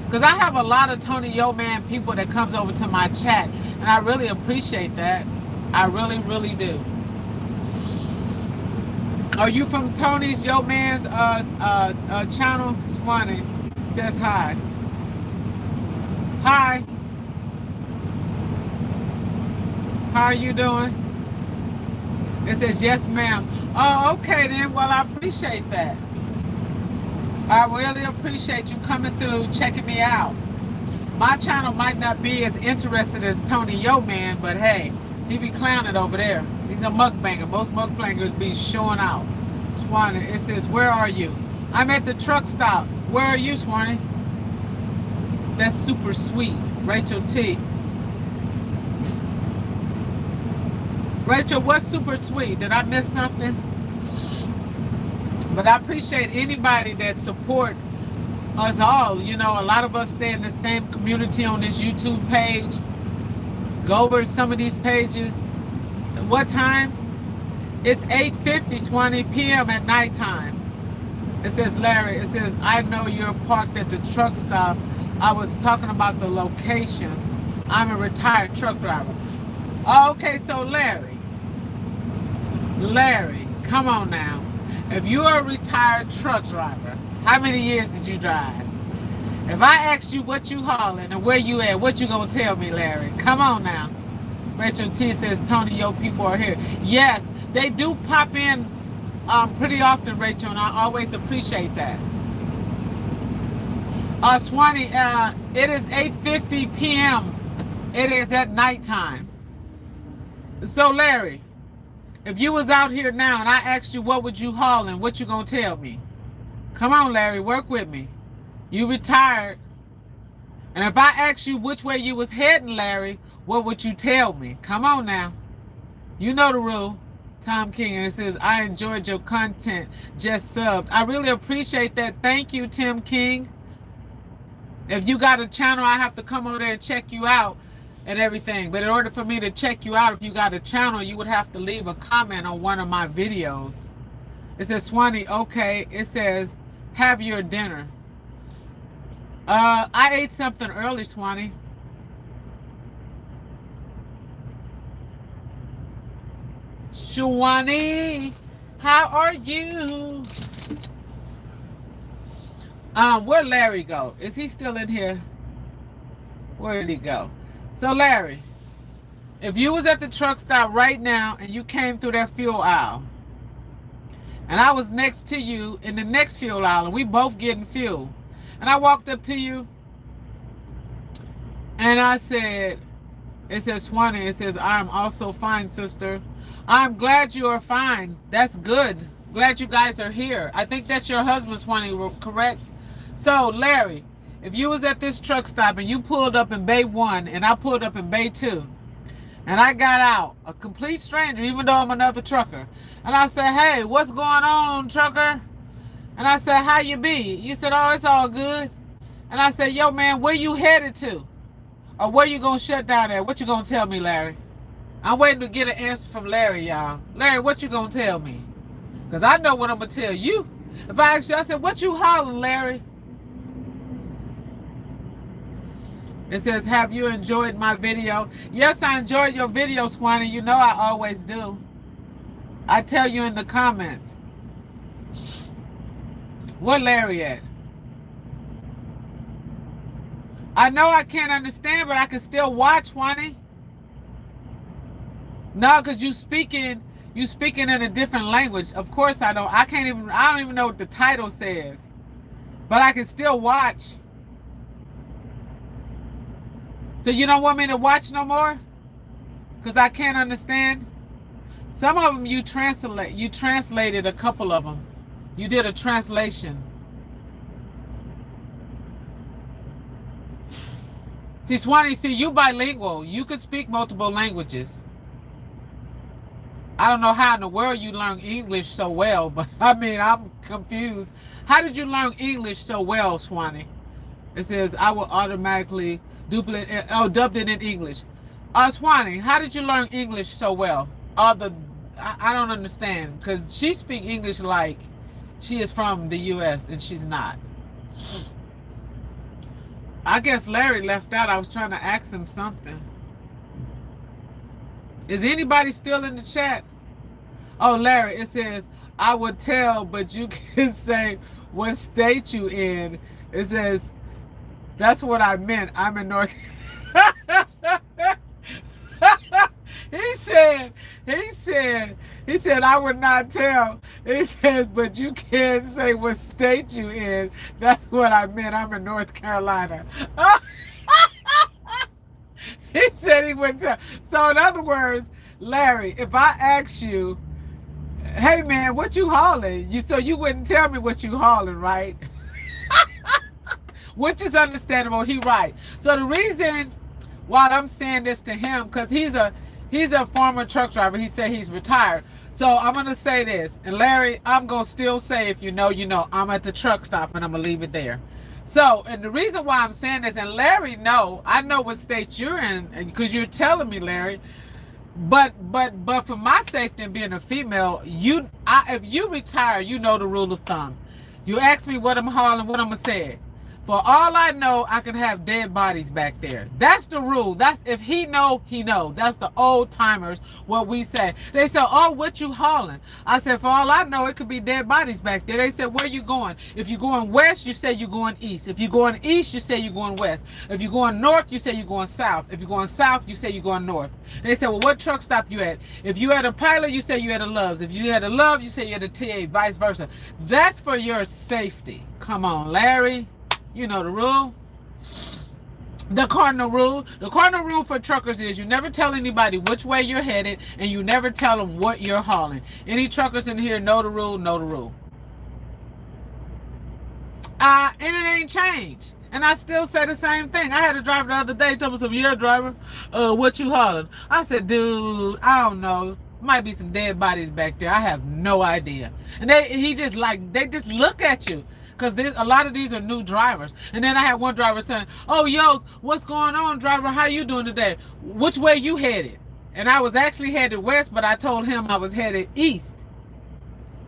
Because I have a lot of Tony Yo Man people that comes over to my chat, and I really appreciate that. I really, really do. Are you from Tony's Yo Man's channel? Swanee says hi. Hi. How are you doing? It says yes, ma'am. Oh, okay then. Well, I appreciate that. I really appreciate you coming through, checking me out. My channel might not be as interested as Tony Yo Man, but hey, he be clowning over there. He's a mukbanger. Most mukbangers be showing out. Swanee, it says, where are you? I'm at the truck stop. Where are you, Swanee? That's super sweet. Rachel T. Rachel, what's super sweet? Did I miss something? But I appreciate anybody that support us all. You know, a lot of us stay in the same community on this YouTube page. Go over some of these pages. What time? It's 8:50 Swanee p.m. at nighttime. It says, Larry, it says, I know you're parked at the truck stop. I was talking about the location. I'm a retired truck driver. Oh, okay, so Larry, come on now. If you're a retired truck driver, how many years did you drive? If I asked you what you hauling and where you at, what you gonna tell me, Larry? Come on now. Rachel T says, Tony, yo, people are here. Yes, they do pop in pretty often, Rachel, and I always appreciate that. Swanee, it is 8:50 p.m. It is at nighttime. So, Larry, if you was out here now and I asked you what would you haul and what you gonna tell me? Come on, Larry, work with me. You retired. And if I asked you which way you was heading, Larry, what would you tell me? Come on now. You know the rule. Tom King, and it says, I enjoyed your content, just subbed. I really appreciate that. Thank you, Tim King. If you got a channel, I have to come over there and check you out and everything. But in order for me to check you out, if you got a channel, you would have to leave a comment on one of my videos. It says, Swanee, okay. It says, have your dinner. I ate something early, Swanee. Swanee, how are you? Where'd Larry go? Is he still in here? Where did he go? So Larry, if you was at the truck stop right now and you came through that fuel aisle, and I was next to you in the next fuel aisle, and we both getting fuel, and I walked up to you, and I said, it says, Swanee, it says, I am also fine, sister. I'm glad you are fine. That's good. Glad you guys are here. I think that's your husband, Swanee, correct? So, Larry, if you was at this truck stop and you pulled up in Bay 1 and I pulled up in Bay 2, And I got out, a complete stranger, even though I'm another trucker. And I said, hey, what's going on, trucker? And I said, how you be? You said, oh, it's all good. And I said, yo, man, where you headed to? Or where you going to shut down at? What you going to tell me, Larry? I'm waiting to get an answer from Larry, y'all. Larry, what you going to tell me? Because I know what I'm going to tell you. If I ask you, I said, what you hollering, Larry? It says, have you enjoyed my video? Yes, I enjoyed your video, Swanee. You know I always do. I tell you in the comments. Where Larry at? I know I can't understand, but I can still watch, Swanee. No, because you speaking in a different language. Of course I don't. I don't even know what the title says. But I can still watch. So you don't want me to watch no more? Because I can't understand? Some of them you translated a couple of them. You did a translation. See, Swanee, you bilingual. You could speak multiple languages. I don't know how in the world you learn English so well, but I mean, I'm confused. How did you learn English so well, Swanee? It says, I will automatically dubbed it in English. Swanee, how did you learn English so well? I don't understand, because she speaks English like she is from the U.S. and she's not. I guess Larry left out. I was trying to ask him something. Is anybody still in the chat? Oh, Larry, it says, I would tell, but you can say what state you in. It says, that's what I meant. I'm in North. He said, I would not tell. He says, but you can't say what state you in. That's what I meant. I'm in North Carolina. He said he wouldn't tell. So in other words, Larry, if I ask you, hey man, what you hauling? So you wouldn't tell me what you hauling, right? Which is understandable. He right. So the reason why I'm saying this to him, because he's a former truck driver. He said he's retired. So I'm gonna say this, and Larry, I'm gonna still say, if you know, you know. I'm at the truck stop, and I'm gonna leave it there. So, and the reason why I'm saying this, and Larry, I know what state you're in, because you're telling me, Larry. But for my safety and being a female, if you retire, you know the rule of thumb. You ask me what I'm hauling, what I'm gonna say. For all I know, I can have dead bodies back there. That's the rule. That's if he know, he know. That's the old timers, what we say. They say, oh, what you hauling? I said, for all I know, it could be dead bodies back there. They said, where you going? If you're going west, you say you're going east. If you're going east, you say you're going west. If you're going north, you say you're going south. If you're going south, you say you're going north. They said, well, what truck stop you at? If you at a Pilot, you say you at a Love's. If you at a Love, you say you're at a TA, vice versa. That's for your safety. Come on, Larry. You know the rule. The cardinal rule for truckers is you never tell anybody which way you're headed, and you never tell them what you're hauling. Any truckers in here know the rule, know the rule. And it ain't changed. And I still say the same thing. I had a driver the other day told me some, yeah, driver, what you hauling? I said, dude, I don't know. Might be some dead bodies back there. I have no idea. And they just look at you. Because a lot of these are new drivers. And then I had one driver saying, oh, yo, what's going on, driver? How you doing today? Which way you headed? And I was actually headed west, but I told him I was headed east.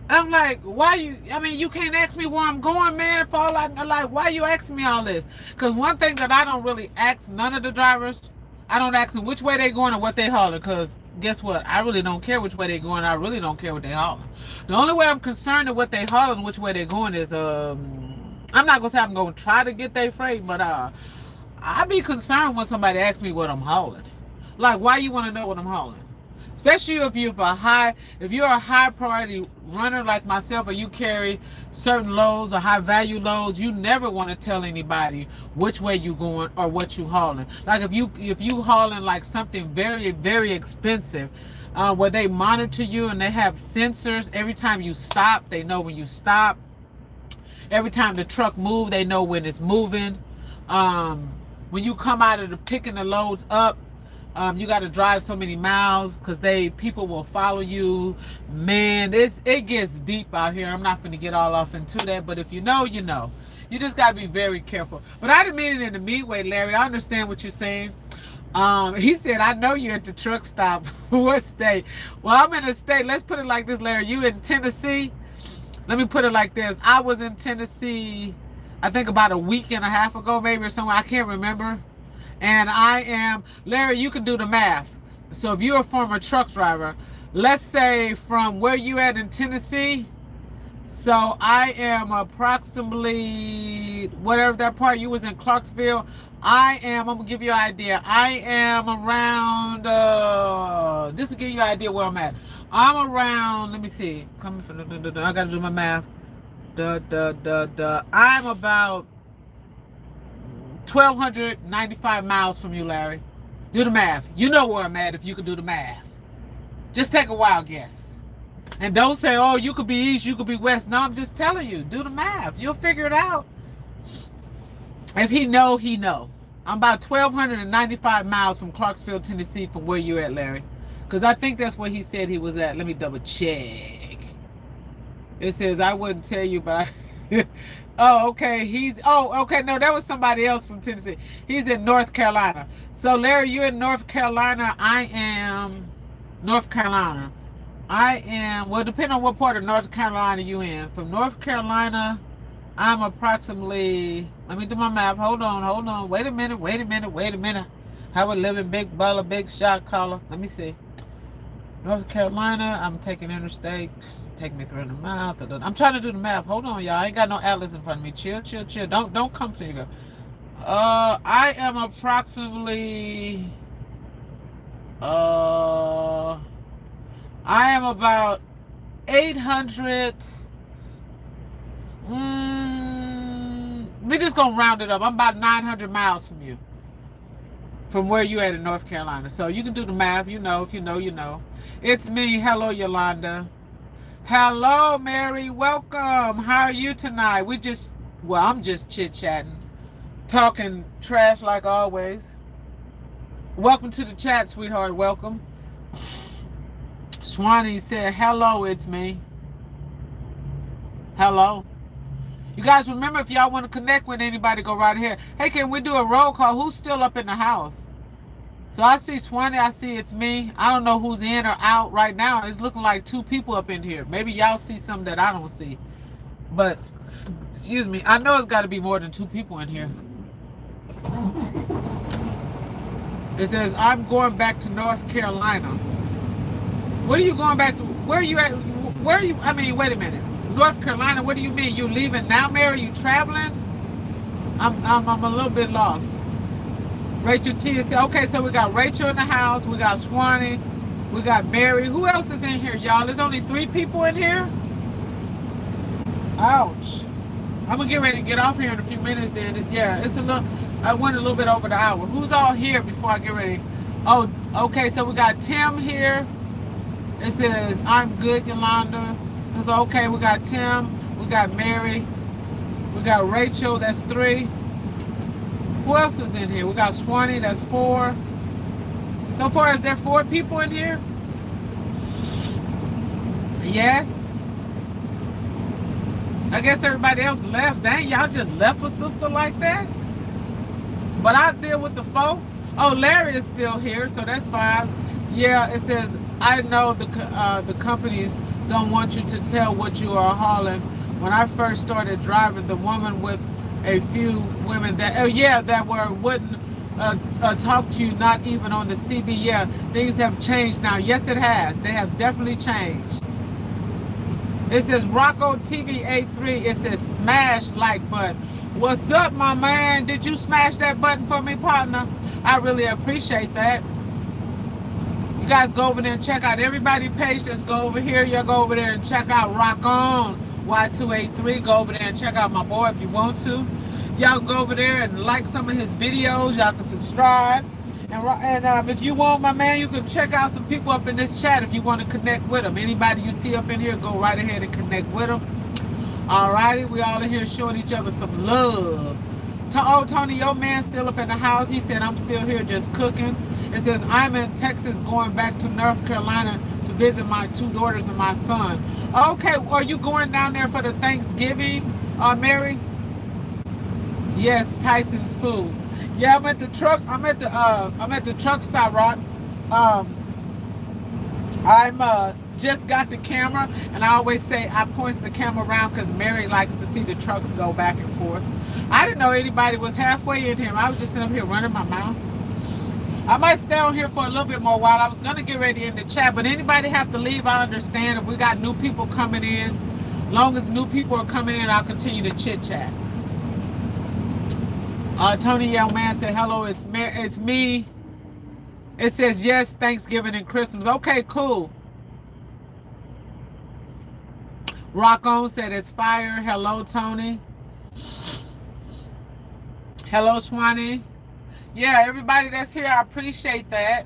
And I'm like, you can't ask me where I'm going, man. If all why you asking me all this? Because one thing that I don't really ask none of the drivers, I don't ask them which way they going or what they hauling. Because guess what? I really don't care which way they going. I really don't care what they hauling. The only way I'm concerned with what they hauling, which way they going is, I'm not gonna say I'm gonna try to get their freight, but I be concerned when somebody asks me what I'm hauling. Like, why you want to know what I'm hauling? Especially if you're a high priority runner like myself, or you carry certain loads or high value loads, you never want to tell anybody which way you going or what you hauling. Like if you hauling like something very, very expensive, where they monitor you and they have sensors every time you stop, they know when you stop. Every time the truck moves, they know when it's moving. When you come out of picking the loads up, You got to drive so many miles because people will follow you. Man, it gets deep out here. I'm not going to get all off into that, but if you know, you know. You just got to be very careful. But I didn't mean it in a mean way, Larry. I understand what you're saying. He said, I know you're at the truck stop. What state? Well, I'm in a state. Let's put it like this, Larry. You in Tennessee? Let me put it like this. I was in Tennessee, I think about a week and a half ago, maybe, or somewhere. I can't remember. And I am, Larry, you can do the math. So if you're a former truck driver, let's say from where you at in Tennessee, so I am approximately, whatever that part you was in Clarksville, I'm going to give you an idea. I am around, just to give you an idea where I'm at. I'm around, let me see, coming from, I got to do my math. I'm about 1,295 miles from you, Larry. Do the math. You know where I'm at if you can do the math. Just take a wild guess. And don't say, oh, you could be east, you could be west. No, I'm just telling you. Do the math. You'll figure it out. If he know, he know. I'm about 1,295 miles from Clarksville, Tennessee, from where you at, Larry. Because I think that's where he said he was at. Let me double check. It says, I wouldn't tell you, but oh, okay. Okay. No, that was somebody else from Tennessee. He's in North Carolina. So, Larry, you're in North Carolina. I am North Carolina. Well, depending on what part of North Carolina you in. From North Carolina, I'm approximately, let me do my math. Hold on. Wait a minute. How a living, big baller, big shot caller. Let me see. North Carolina, I'm taking interstate. Just take me 300 miles. I'm trying to do the math. Hold on, y'all. I ain't got no atlas in front of me. Chill. Don't come to you. I am approximately, I am about 800. We're just gonna round it up. I'm about 900 miles from you, from where you at in North Carolina. So you can do the math. You know, if you know, you know. It's me. Hello, Yolanda. Hello, Mary. Welcome. How are you tonight? I'm just chit-chatting, talking trash like always. Welcome to the chat, sweetheart. Welcome. Swanee said, hello, it's me. Hello. You guys remember, if y'all want to connect with anybody, go right here. Hey, can we do a roll call? Who's still up in the house? So I see Swanee, I see it's me. I don't know who's in or out right now. It's looking like 2 people up in here. Maybe y'all see something that I don't see. But, excuse me, I know it's got to be more than 2 people in here. It says, I'm going back to North Carolina. What are you going back to? Where are you at? Where are you? I mean, wait a minute. North Carolina, what do you mean? You leaving now, Mary? You traveling? I'm a little bit lost. Rachel T said, okay, so we got Rachel in the house, we got Swanee, we got Mary. Who else is in here, y'all? There's only 3 people in here? Ouch. I'm gonna get ready to get off here in a few minutes then. Yeah, I went a little bit over the hour. Who's all here before I get ready? Oh, okay, so we got Tim here. It says, I'm good, Yolanda. It's okay, we got Tim, we got Mary, we got Rachel, that's 3. Who else is in here? We got Swanee, that's 4. So far, is there 4 people in here? Yes. I guess everybody else left. Dang, y'all just left a sister like that? But I deal with the 4. Oh, Larry is still here, so that's 5. Yeah, it says, I know the companies don't want you to tell what you are hauling. When I first started driving, the woman with a few women that wouldn't talk to you, not even on the CB. Yeah, things have changed now. Yes, it has. They have definitely changed. It says Rocco TV 83. It says smash like button. What's up, my man? Did you smash that button for me, partner? I really appreciate that. You guys go over there and check out everybody's page. Just go over here. Y'all go over there and check out Rock On Y283. Go over there and check out my boy if you want to. Y'all go over there and like some of his videos. Y'all can subscribe. And if you want, my man, you can check out some people up in this chat if you want to connect with them. Anybody you see up in here, go right ahead and connect with them. Alrighty, we all in here showing each other some love. Oh, Tony, your man still up in the house. He said, I'm still here just cooking. It says, I'm in Texas going back to North Carolina to visit my 2 daughters and my son. Okay, are you going down there for the Thanksgiving, Mary? Yes, Tyson's Foods. Yeah, I'm at the truck stop, Rock. I'm just got the camera, and I always say I points the camera around because Mary likes to see the trucks go back and forth. I didn't know anybody was halfway in here. I was just sitting up here running my mouth. I might stay on here for a little bit more while. I was gonna get ready in the chat, but anybody have to leave, I understand. If we got new people coming in, long as new people are coming in, I'll continue to chit chat. Tony Young Man said, hello, it's me. It says, yes, Thanksgiving and Christmas. Okay, cool. Rock On said, it's fire. Hello, Tony. Hello, Swanee. Yeah, everybody that's here, I appreciate that.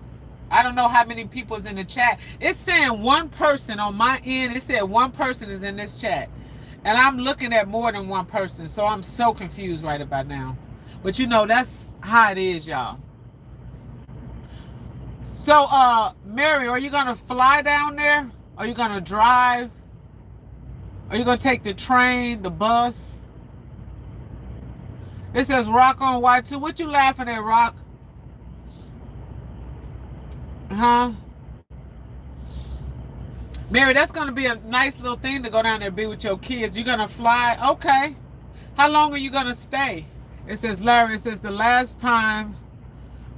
I don't know how many people's in the chat. It's saying one person on my end. It said one person is in this chat. And I'm looking at more than one person. So I'm so confused right about now. But you know, that's how it is, y'all. So, Mary, are you going to fly down there? Are you going to drive? Are you going to take the train, the bus? It says Rock On Y2. What you laughing at, Rock? Huh? Mary, that's going to be a nice little thing to go down there and be with your kids. You're going to fly? Okay. How long are you going to stay? It says, Larry, it says the last time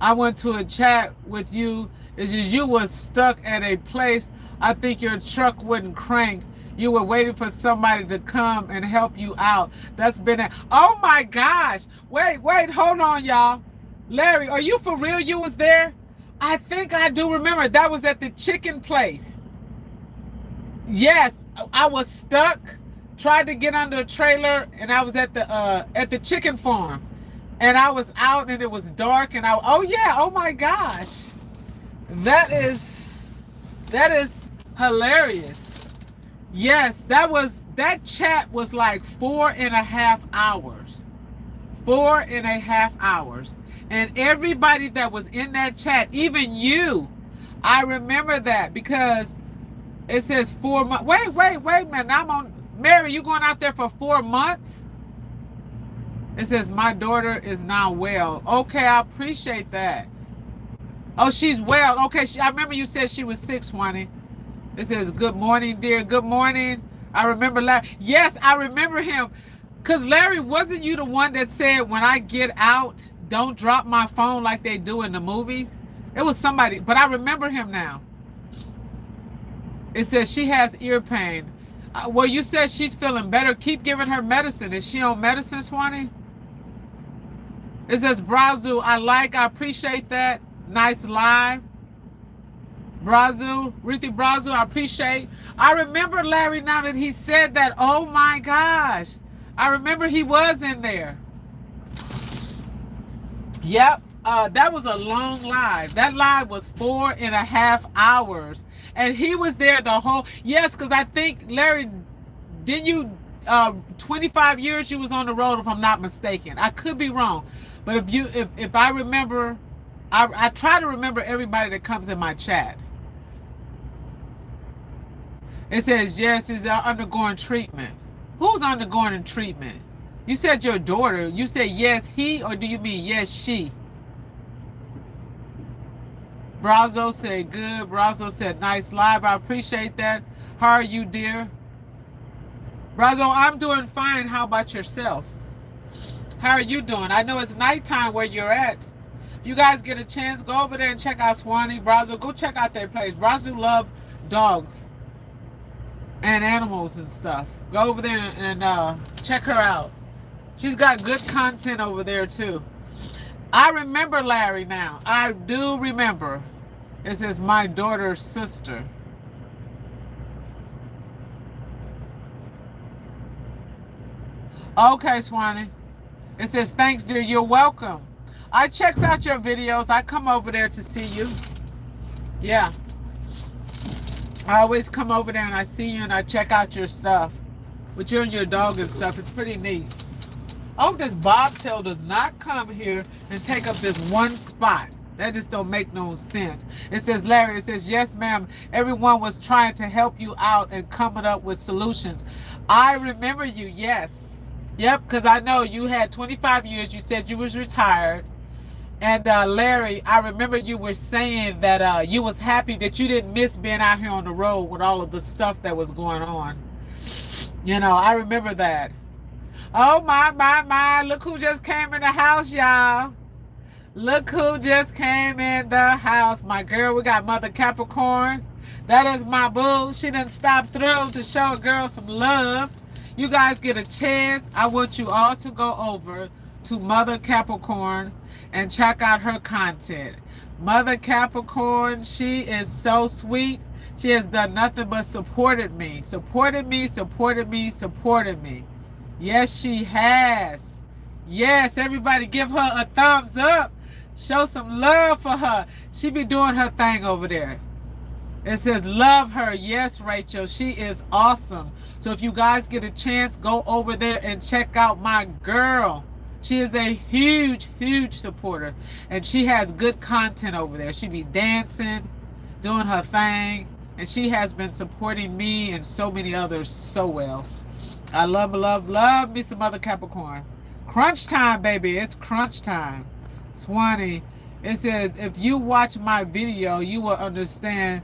I went to a chat with you is just you was stuck at a place. I think your truck wouldn't crank. You were waiting for somebody to come and help you out. That's been a, oh my gosh. Wait, hold on, y'all. Larry, are you for real? You was there? I think I do remember. That was at the chicken place. Yes, I was stuck. Tried to get under a trailer, and I was at the chicken farm, and I was out, and it was dark, and oh yeah, oh my gosh, that is hilarious. Yes, that chat was like 4.5 hours, 4.5 hours, and everybody that was in that chat, even you, I remember that because it says 4 months. Wait, man, I'm on. Mary, you going out there for 4 months? It says, my daughter is now well. Okay, I appreciate that. Oh, she's well. Okay, I remember you said she was sick, Swanee. It says, good morning, dear. Good morning. I remember Larry. Yes, I remember him. Because Larry, wasn't you the one that said, when I get out, don't drop my phone like they do in the movies? It was somebody, but I remember him now. It says, she has ear pain. Well, you said she's feeling better. Keep giving her medicine. Is she on medicine, Swanee? It says, Brazil, I appreciate that. Nice live. Brazil, Ruthie Brazil, I appreciate. I remember Larry now that he said that. Oh my gosh. I remember he was in there. Yep. That was a long live. That live was 4.5 hours. And he was there the whole, yes, because I think, Larry, didn't you, 25 years you was on the road, if I'm not mistaken. I could be wrong. But if I remember, I try to remember everybody that comes in my chat. It says, yes, she's undergoing treatment. Who's undergoing treatment? You said your daughter. You said, yes, he, or do you mean, yes, she? Brazo said, good. Brazo said, nice live. I appreciate that. How are you, dear? Brazo, I'm doing fine. How about yourself? How are you doing? I know it's nighttime where you're at. If you guys get a chance, go over there and check out Swanee. Brazo, go check out their place. Brazo love dogs and animals and stuff. Go over there and check her out. She's got good content over there, too. I remember Larry now. I do remember. It says, my daughter's sister. Okay, Swanee. It says, thanks, dear. You're welcome. I checks out your videos. I come over there to see you. Yeah. I always come over there and I see you and I check out your stuff. With you and your dog and stuff. It's pretty neat. I hope this bobtail does not come here and take up this one spot. That just don't make no sense. It says, Larry, it says, yes, ma'am. Everyone was trying to help you out and coming up with solutions. I remember you, yes. Yep, because I know you had 25 years. You said you was retired. And Larry, I remember you were saying that you was happy that you didn't miss being out here on the road with all of the stuff that was going on. You know, I remember that. Oh, my. Look who just came in the house, y'all. Look who just came in the house. My girl, we got Mother Capricorn. That is my boo. She done stopped through to show a girl some love. You guys get a chance. I want you all to go over to Mother Capricorn and check out her content. Mother Capricorn, she is so sweet. She has done nothing but supported me. Supported me. Yes, she has. Yes, everybody give her a thumbs up. Show some love for her. She be doing her thing over there. It says, love her. Yes, Rachel. She is awesome. So if you guys get a chance, go over there and check out my girl. She is a huge supporter. And she has good content over there. She be dancing, doing her thing. And she has been supporting me and so many others so well. I love me some Mother Capricorn. Crunch time, baby. It's crunch time. Swanee, it says, if you watch my video, you will understand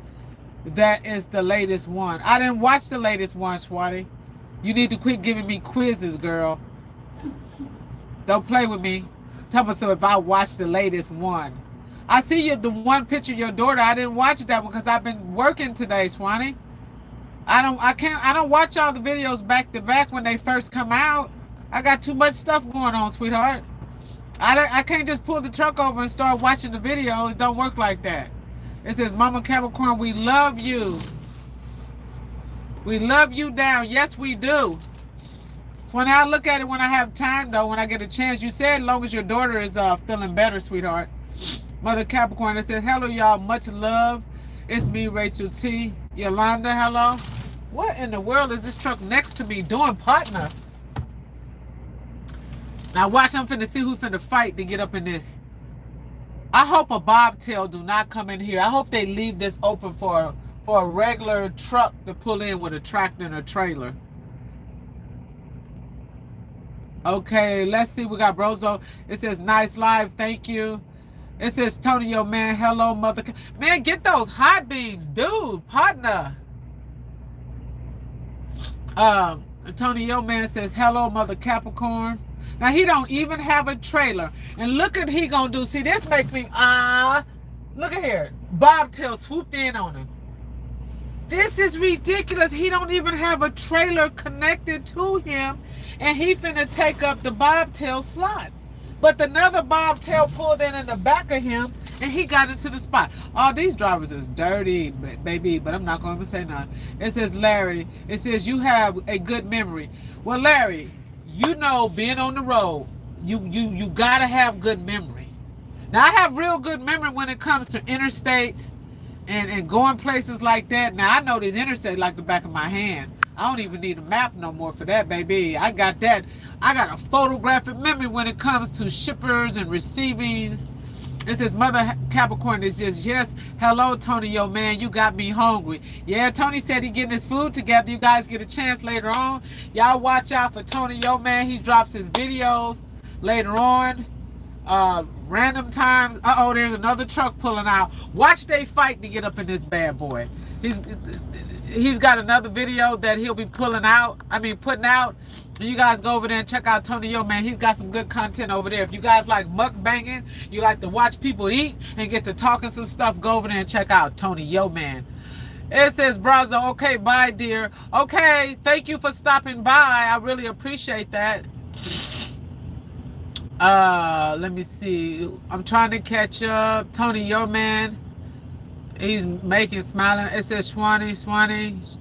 that is the latest one. I didn't watch the latest one, Swanee. You need to quit giving me quizzes, girl. Don't play with me. Tell me so if I watch the latest one. I see you, the one picture of your daughter. I didn't watch that one because I've been working today, Swanee. I don't watch all the videos back to back when they first come out. I got too much stuff going on, sweetheart. I can't just pull the truck over and start watching the video. It don't work like that. It says, Mama Capricorn, we love you. We love you down. Yes, we do. So when I look at it when I have time, though, when I get a chance, you said as long as your daughter is feeling better, sweetheart. Mother Capricorn, it says, hello, y'all. Much love. It's me, Rachel T. Yolanda, hello. What in the world is this truck next to me doing, partner? Now watch, I'm finna see who finna fight to get up in this. I hope a bobtail do not come in here. I hope they leave this open for a regular truck to pull in with a tractor and a trailer. Okay, let's see. We got Brozo. It says, nice live. Thank you. It says, Tonio, man. Hello, Mother. Man, get those hot beams, dude. Partner. Tonio, man says, hello, Mother Capricorn. Now, he don't even have a trailer. And look at he gonna do. See, this makes me, look at here. Bobtail swooped in on him. This is ridiculous. He don't even have a trailer connected to him. And he finna take up the bobtail slot. But another bobtail pulled in the back of him. And he got into the spot. All these drivers is dirty, baby. But I'm not going to say nothing. It says, Larry. It says, you have a good memory. Well, Larry, you know, being on the road, you gotta have good memory. Now, I have real good memory when it comes to interstates and going places like that. Now, I know these interstates like the back of my hand. I don't even need a map no more for that, baby. I got that. I got a photographic memory when it comes to shippers and receivings. It says, Mother Capricorn is just, yes, hello, Tony, yo, man, you got me hungry. Yeah, Tony said he getting his food together. You guys get a chance later on. Y'all watch out for Tony, yo, man. He drops his videos later on. Random times. Uh-oh, there's another truck pulling out. Watch they fight to get up in this bad boy. He's got another video that he'll be putting out. You guys go over there and check out Tony Yo, man. He's got some good content over there. If you guys like mukbanging, you like to watch people eat and get to talking some stuff, go over there and check out Tony Yo, man. It says, Brazo, okay, bye, dear. Okay, thank you for stopping by. I really appreciate that. Let me see. I'm trying to catch up. Tony Yo, man. He's making smiling. It says Swanee,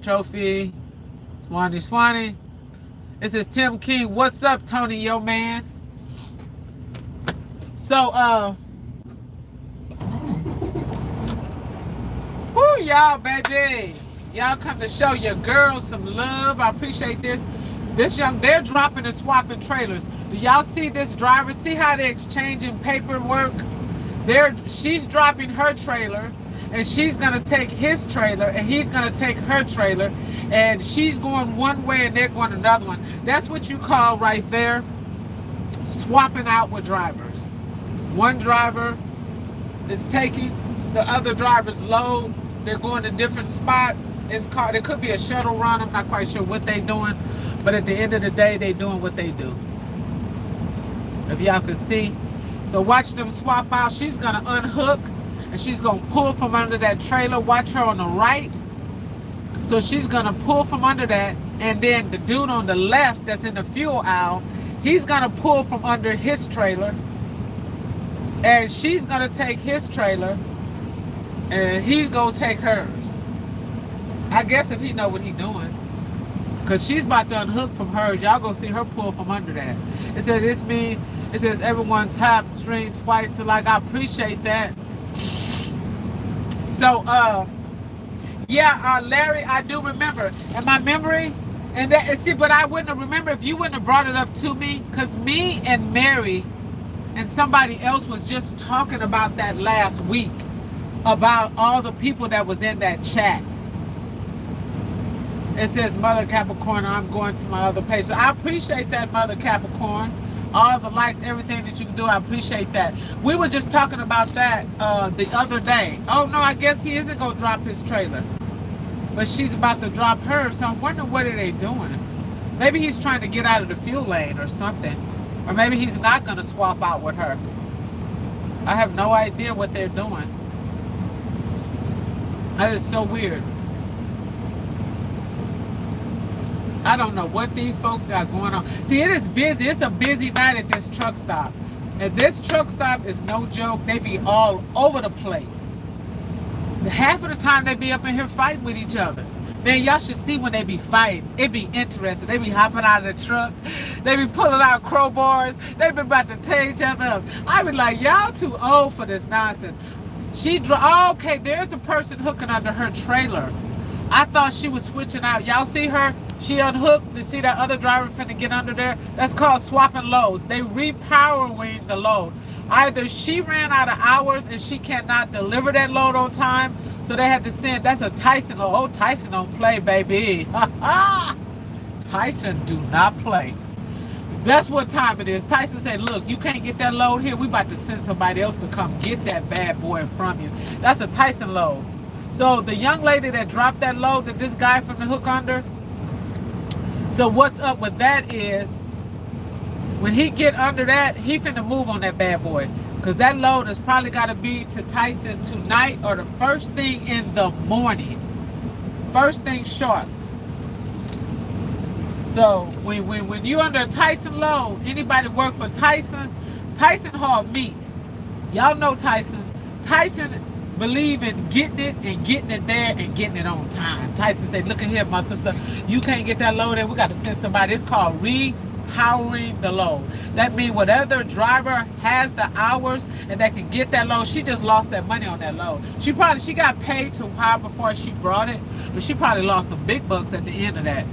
Trophy, Swanee. It says Tim King. What's up, Tony, yo, man? So, whoo, y'all, baby. Y'all come to show your girls some love. I appreciate this. They're dropping and swapping trailers. Do y'all see this driver? See how they're exchanging paperwork? She's dropping her trailer, and she's gonna take his trailer, and he's gonna take her trailer, and she's going one way and they're going another one. That's what you call right there swapping out with drivers. One driver is taking the other driver's load. They're going to different spots. It's called, it could be a shuttle run. I'm not quite sure what they're doing, but at the end of the day, they're doing what they do. If y'all can see. So watch them swap out. She's gonna unhook and she's gonna pull from under that trailer. Watch her on the right. So she's gonna pull from under that, and then the dude on the left that's in the fuel aisle, he's gonna pull from under his trailer, and she's gonna take his trailer, and he's gonna take hers. I guess if he know what he's doing, cause she's about to unhook from hers. Y'all gonna see her pull from under that. It says it's me. It says everyone tap stream twice. So like, I appreciate that. So yeah, Larry, I do remember. And my memory, and that, see, but I wouldn't have remembered if you wouldn't have brought it up to me, because me and Mary and somebody else was just talking about that last week, about all the people that was in that chat. It says, Mother Capricorn, I'm going to my other page. So I appreciate that, Mother Capricorn. All the likes, everything that you can do, I appreciate that. We were just talking about that the other day. Oh no, I guess he isn't gonna drop his trailer, but she's about to drop hers. So I'm wondering, what are they doing? Maybe he's trying to get out of the fuel lane or something, or maybe he's not gonna swap out with her. I have no idea what they're doing. That is so weird. I don't know what these folks got going on. See, it is busy. It's a busy night at this truck stop. And this truck stop is no joke. They be all over the place. Half of the time they be up in here fighting with each other. Man, y'all should see when they be fighting. It be interesting. They be hopping out of the truck. They be pulling out crowbars. They be about to tear each other up. I be like, y'all too old for this nonsense. Oh, okay, there's the person hooking under her trailer. I thought she was switching out. Y'all see her? She unhooked to see that other driver finna get under there. That's called swapping loads. They repowering the load. Either she ran out of hours and she cannot deliver that load on time, so they had to send. That's a Tyson load. Oh, Tyson don't play, baby. Tyson do not play. That's what time it is. Tyson said, look, you can't get that load here. We about to send somebody else to come get that bad boy from you. That's a Tyson load. So the young lady that dropped that load that this guy from the hook under, so what's up with that is, when he get under that, he finna move on that bad boy. Because that load has probably got to be to Tyson tonight or the first thing in the morning. First thing sharp. So when you under a Tyson load, anybody work for Tyson, Tyson haul meat. Y'all know Tyson. Tyson believe in getting it there and getting it on time. Tyson said, look at here, my sister, you can't get that load in. We got to send somebody. It's called repowering the load. That means whatever driver has the hours and that can get that load, she just lost that money on that load. She got paid to however far she brought it, but she probably lost some big bucks at the end of that.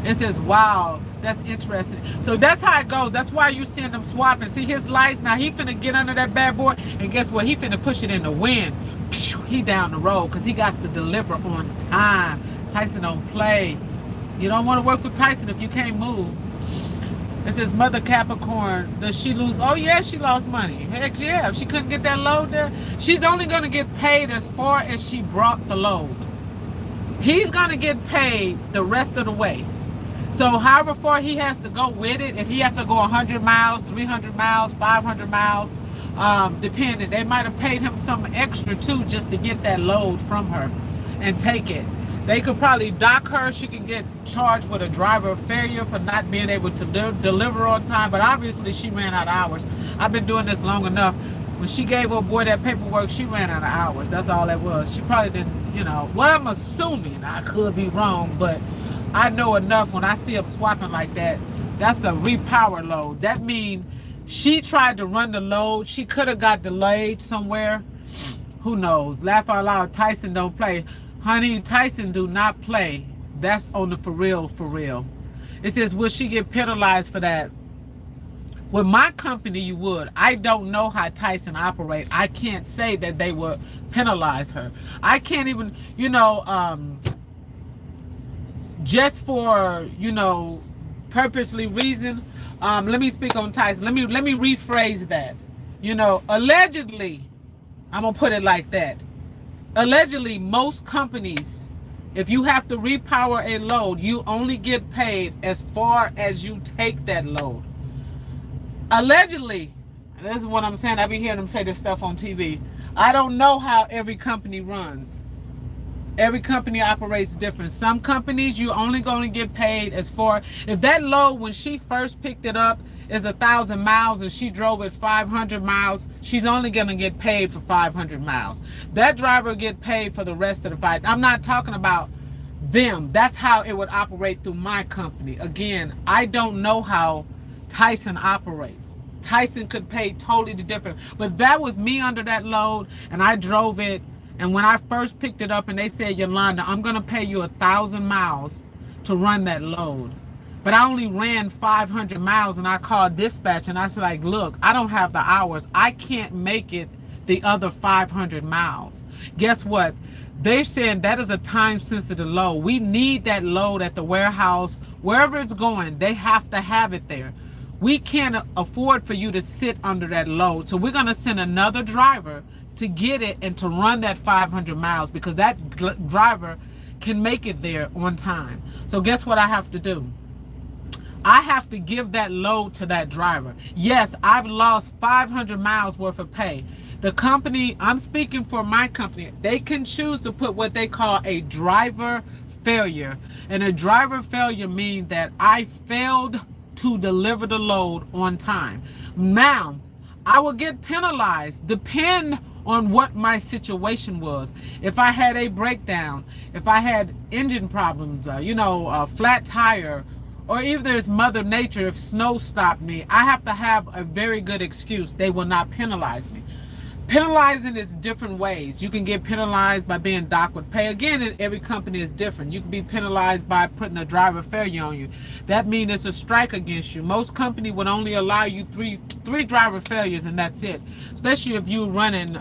It says, wow, that's interesting. So that's how it goes. That's why you seeing them swapping. See his lights? Now he finna get under that bad boy, and guess what? He finna push it in the wind. He down the road because he got to deliver on time. Tyson don't play. You don't want to work for Tyson if you can't move. It says, Mother Capricorn, does she lose? Oh yeah, she lost money. Heck yeah, if she couldn't get that load there, she's only going to get paid as far as she brought the load. He's going to get paid the rest of the way. So however far he has to go with it, if he has to go 100 miles, 300 miles, 500 miles, depending, they might have paid him some extra too just to get that load from her and take it. They could probably dock her. She can get charged with a driver failure for not being able to deliver on time, but obviously she ran out of hours. I've been doing this long enough. When she gave her boy that paperwork, she ran out of hours. That's all that was. She probably didn't, you know, well, I'm assuming, I could be wrong, but I know enough. When I see them swapping like that, that's a repower load. That means she tried to run the load. She could have got delayed somewhere. Who knows? Laugh out loud. Tyson don't play. Honey, Tyson do not play. That's on the for real, for real. It says, will she get penalized for that? With my company, you would. I don't know how Tyson operate. I can't say that they would penalize her. I can't even, just for, purposely reason. Let me speak on Tyson. Let me rephrase that. Allegedly, I'm gonna put it like that. Allegedly, most companies, if you have to repower a load, you only get paid as far as you take that load. Allegedly, this is what I'm saying. I be hearing them say this stuff on TV. I don't know how every company runs. Every company operates different. Some companies, you only going to get paid as far, if that load, when she first picked it up, is 1,000 miles and she drove it 500 miles, she's only going to get paid for 500 miles. That driver get paid for the rest of the fight. I'm not talking about them. That's how it would operate through my company. Again, I don't know how Tyson operates. Tyson could pay totally different, but that was me under that load, and I drove it. And when I first picked it up, and they said, Yolanda, I'm gonna pay you 1,000 miles to run that load, but I only ran 500 miles, and I called dispatch, and I said, like, look, I don't have the hours. I can't make it the other 500 miles. Guess what? They're saying that is a time-sensitive load. We need that load at the warehouse, wherever it's going. They have to have it there. We can't afford for you to sit under that load. So we're going to send another driver to get it and to run that 500 miles because that driver can make it there on time. So guess what I have to do? I have to give that load to that driver. Yes, I've lost 500 miles worth of pay. The company, I'm speaking for my company, they can choose to put what they call a driver failure. And a driver failure means that I failed to deliver the load on time. Now, I will get penalized, depend on what my situation was. If I had a breakdown, if I had engine problems, a flat tire, or if there's Mother Nature, if snow stopped me, I have to have a very good excuse. They will not penalize me. Penalizing is different ways. You can get penalized by being docked with pay. Again, every company is different. You can be penalized by putting a driver failure on you. That means it's a strike against you. Most companies would only allow you three driver failures, and that's it. Especially if you're running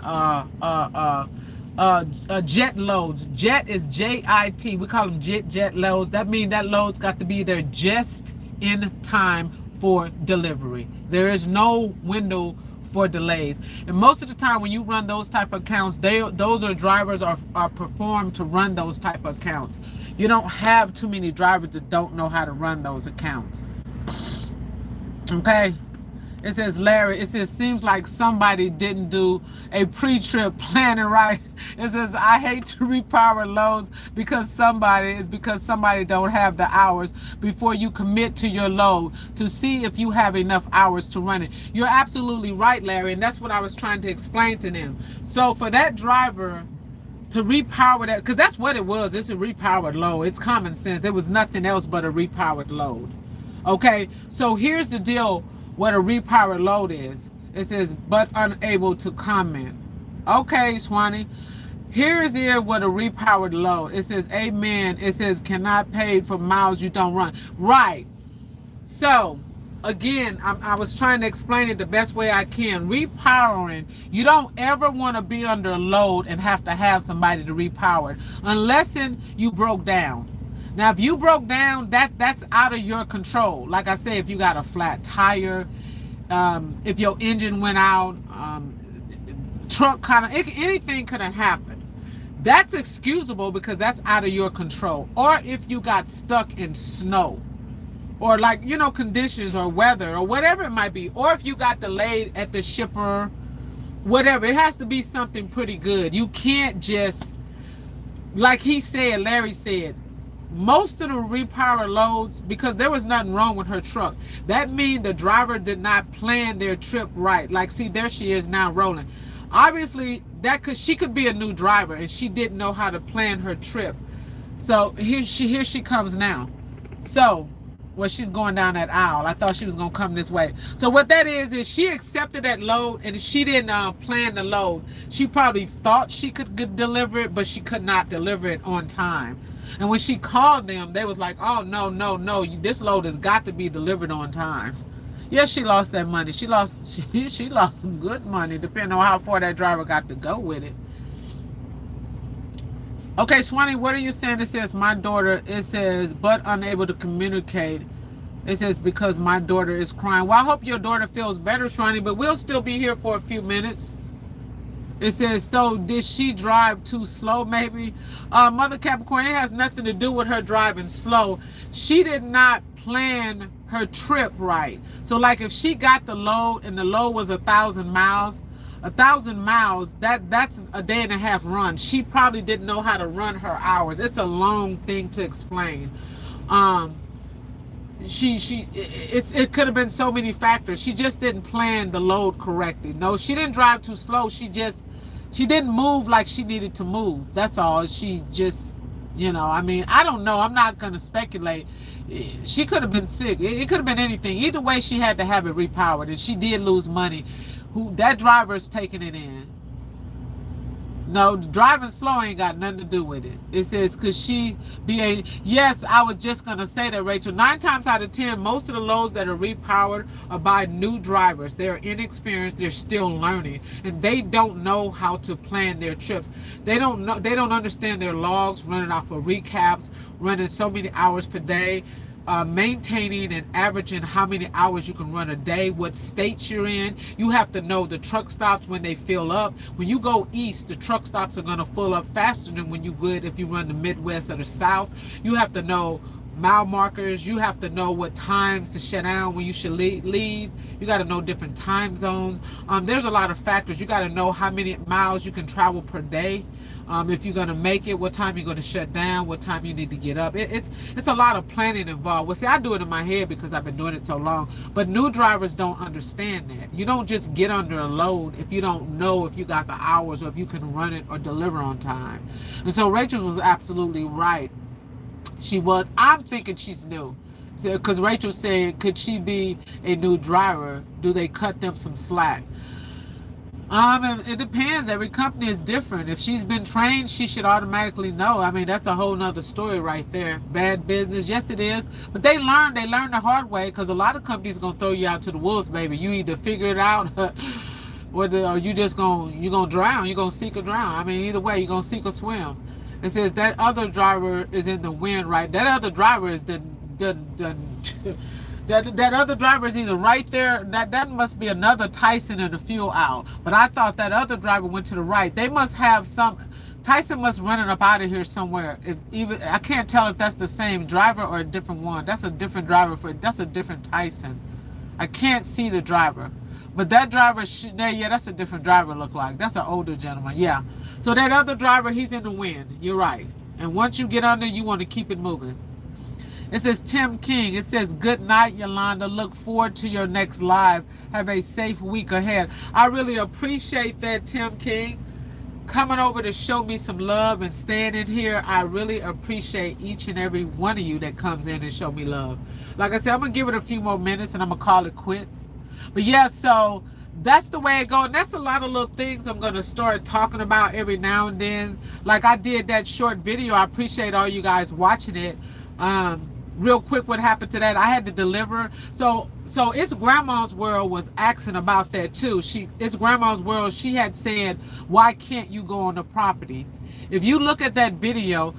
jet loads. Jet is J-I-T. We call them jet loads. That means that load's got to be there just in time for delivery. There is no window for delays. And most of the time when you run those type of accounts, those are drivers are performed to run those type of accounts. You don't have too many drivers that don't know how to run those accounts. Okay. It says, Larry, it says, seems like somebody didn't do a pre-trip planning right. It says, I hate to repower loads because somebody don't have the hours before you commit to your load to see if you have enough hours to run it. You're absolutely right, Larry, and that's what I was trying to explain to them. So for that driver to repower that, because that's what it was. It's a repowered load. It's common sense. There was nothing else but a repowered load. Okay, so here's the deal. What a repowered load is. It says, but unable to comment. Okay, Swanee. Here is what a repowered load. It says, amen. It says, cannot pay for miles you don't run. Right. So, again, I was trying to explain it the best way I can. Repowering, you don't ever want to be under a load and have to have somebody to repower it. Unless you broke down. Now, if you broke down, that's out of your control. Like I say, if you got a flat tire, if your engine went out, truck anything could have happened. That's excusable because that's out of your control. Or if you got stuck in snow, or conditions or weather or whatever it might be. Or if you got delayed at the shipper, whatever. It has to be something pretty good. You can't just, like Larry said, most of the repower loads, because there was nothing wrong with her truck, that means the driver did not plan their trip right. Like, see, there she is now rolling. Obviously, she could be a new driver and she didn't know how to plan her trip. So here she comes now. So, well, she's going down that aisle. I thought she was going to come this way. So what that is she accepted that load and she didn't plan the load. She probably thought she could deliver it, but she could not deliver it on time. And when she called them, they was like, oh, no, this load has got to be delivered on time. Yeah, she lost that money. She lost she lost some good money, depending on how far that driver got to go with it. Okay, Swanee, what are you saying? It says my daughter, it says, but unable to communicate. It says because my daughter is crying. Well, I hope your daughter feels better, Swanee, but we'll still be here for a few minutes. It says, so did she drive too slow, maybe? Mother Capricorn, it has nothing to do with her driving slow. She did not plan her trip right. So like if she got the load and the load was 1,000 miles, 1,000 miles, that's a day and a half run. She probably didn't know how to run her hours. It's a long thing to explain. It could have been so many factors. She just didn't plan the load correctly. No, she didn't drive too slow. She didn't move like she needed to move. That's all. She just, I mean, I don't know. I'm not going to speculate. She could have been sick. It could have been anything. Either way, she had to have it repowered, and she did lose money. That driver's taking it in. No, driving slow ain't got nothing to do with it. It says, could she be a... Yes, I was just going to say that, Rachel. 9 times out of 10, most of the loads that are repowered are by new drivers. They're inexperienced. They're still learning. And they don't know how to plan their trips. They don't understand their logs, running off of recaps, running so many hours per day. Maintaining and averaging how many hours you can run a day, what states you're in. You have to know the truck stops when they fill up. When you go east, the truck stops are going to fill up faster than when you would if you run the Midwest or the South. You have to know mile markers. You have to know what times to shut down, when you should leave. You got to know different time zones. There's a lot of factors. You got to know how many miles you can travel per day. If you're going to make it, what time you're going to shut down, what time you need to get up. It's a lot of planning involved. Well, see, I do it in my head because I've been doing it so long. But new drivers don't understand that. You don't just get under a load if you don't know if you got the hours or if you can run it or deliver on time. And so Rachel was absolutely right. She was. I'm thinking she's new. Because Rachel said, could she be a new driver? Do they cut them some slack? It depends. Every company is different. If she's been trained, she should automatically know. I mean, that's a whole nother story right there. Bad business. Yes, it is. But they learn the hard way, because a lot of companies are going to throw you out to the wolves, baby. You either figure it out or you just you're going to drown. You're going to sink or drown. I mean, either way, you're going to sink or swim. It says that other driver is in the wind, right? That other driver is that other driver is either right there. That must be another Tyson in the fuel aisle. But I thought that other driver went to the right. They must have Tyson must run it up out of here somewhere. I can't tell if that's the same driver or a different one. That's a different driver that's a different Tyson. I can't see the driver. But that driver, that's a different driver look like. That's an older gentleman, yeah. So that other driver, he's in the wind. You're right. And once you get under, you want to keep it moving. It says Tim King. It says, good night, Yolanda. Look forward to your next live. Have a safe week ahead. I really appreciate that, Tim King. Coming over to show me some love and staying in here. I really appreciate each and every one of you that comes in and show me love. Like I said, I'm going to give it a few more minutes and I'm going to call it quits. But yeah, so that's the way it goes. And that's a lot of little things I'm going to start talking about every now and then. Like I did that short video. I appreciate all you guys watching it. Real quick, what happened to that? I had to deliver. So It's Grandma's World was asking about that too. It's Grandma's World. She had said, why can't you go on the property? If you look at that video,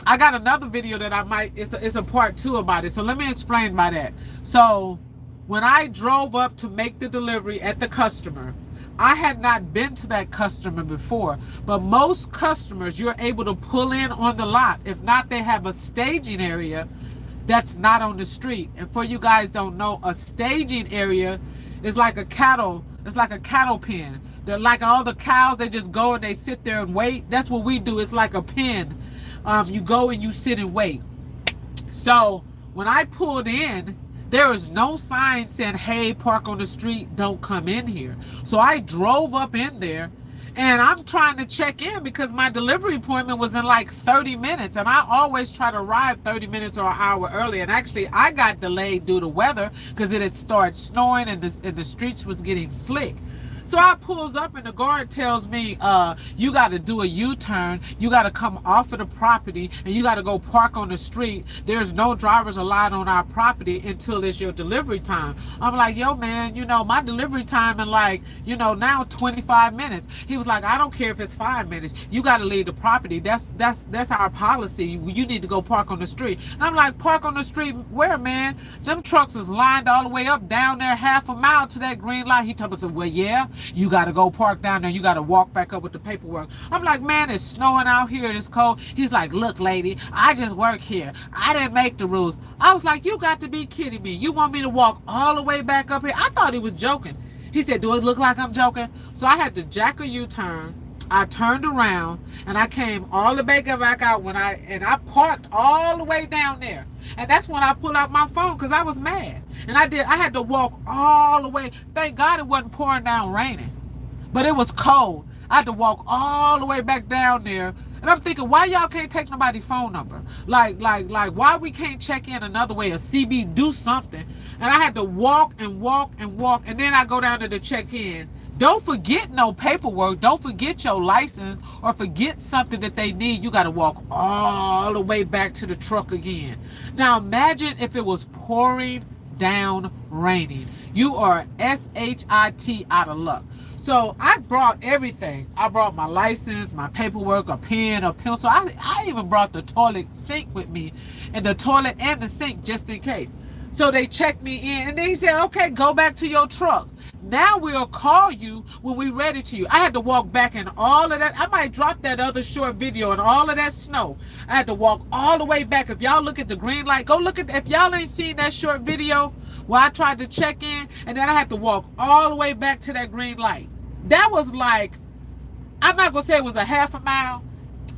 I got another video that it's a part 2 about it. So let me explain by that. So when I drove up to make the delivery at the customer, I had not been to that customer before, but most customers you're able to pull in on the lot. If not, they have a staging area that's not on the street. And for you guys don't know, a staging area is like a cattle pen. They're like all the cows, they just go and they sit there and wait. That's what we do. It's like a pen. You go and you sit and wait. So when I pulled in, there is no sign saying, hey, park on the street, don't come in here. So I drove up in there and I'm trying to check in because my delivery appointment was in like 30 minutes. And I always try to arrive 30 minutes or an hour early. And actually I got delayed due to weather because it had started snowing and the streets was getting slick. So I pulls up and the guard tells me, you got to do a U-turn. You got to come off of the property and you got to go park on the street. There's no drivers allowed on our property until it's your delivery time. I'm like, yo, man, you know, my delivery time in like, you know, now 25 minutes. He was like, I don't care if it's 5 minutes. You got to leave the property. That's our policy. You need to go park on the street. And I'm like, park on the street where, man? Them trucks is lined all the way up down there half a mile to that green light. He told us, well, yeah. You got to go park down there. You got to walk back up with the paperwork. I'm like, man, it's snowing out here. It's cold. He's like, look, lady, I just work here. I didn't make the rules. I was like, you got to be kidding me. You want me to walk all the way back up here? I thought he was joking. He said, do it look like I'm joking? So I had to jack a U-turn. I turned around and I came all the way back out I parked all the way down there. And that's when I pulled out my phone because I was mad. And I had to walk all the way. Thank God it wasn't pouring down raining. But it was cold. I had to walk all the way back down there. And I'm thinking, why y'all can't take nobody's phone number? Like, why we can't check in another way, a CB, do something. And I had to walk and walk and walk. And then I go down to the check-in. Don't forget no paperwork. Don't forget your license or forget something that they need. You got to walk all the way back to the truck again. Now imagine if it was pouring down raining. You are SHIT out of luck. So I brought everything. I brought my license, my paperwork, a pen, a pencil. I even brought the toilet sink with me, and the toilet and the sink just in case. So they checked me in and they said, okay, go back to your truck. Now we'll call you when we're ready to you. I had to walk back in all of that. I might drop that other short video and all of that snow. I had to walk all the way back. If y'all look at the green light, go look at, if y'all ain't seen that short video where I tried to check in and then I had to walk all the way back to that green light. That was like, I'm not going to say it was a half a mile.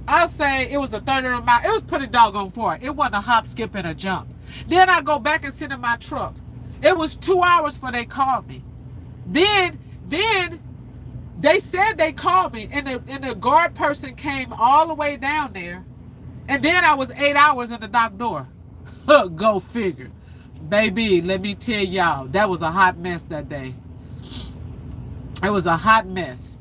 I'll say it was a third of a mile. It was pretty doggone far. It wasn't a hop, skip, and a jump. Then I go back and sit in my truck. It was 2 hours before they called me. Then they said they called me, and the guard person came all the way down there. And then I was 8 hours in the dock door. Go figure. Baby, let me tell y'all, that was a hot mess that day. It was a hot mess.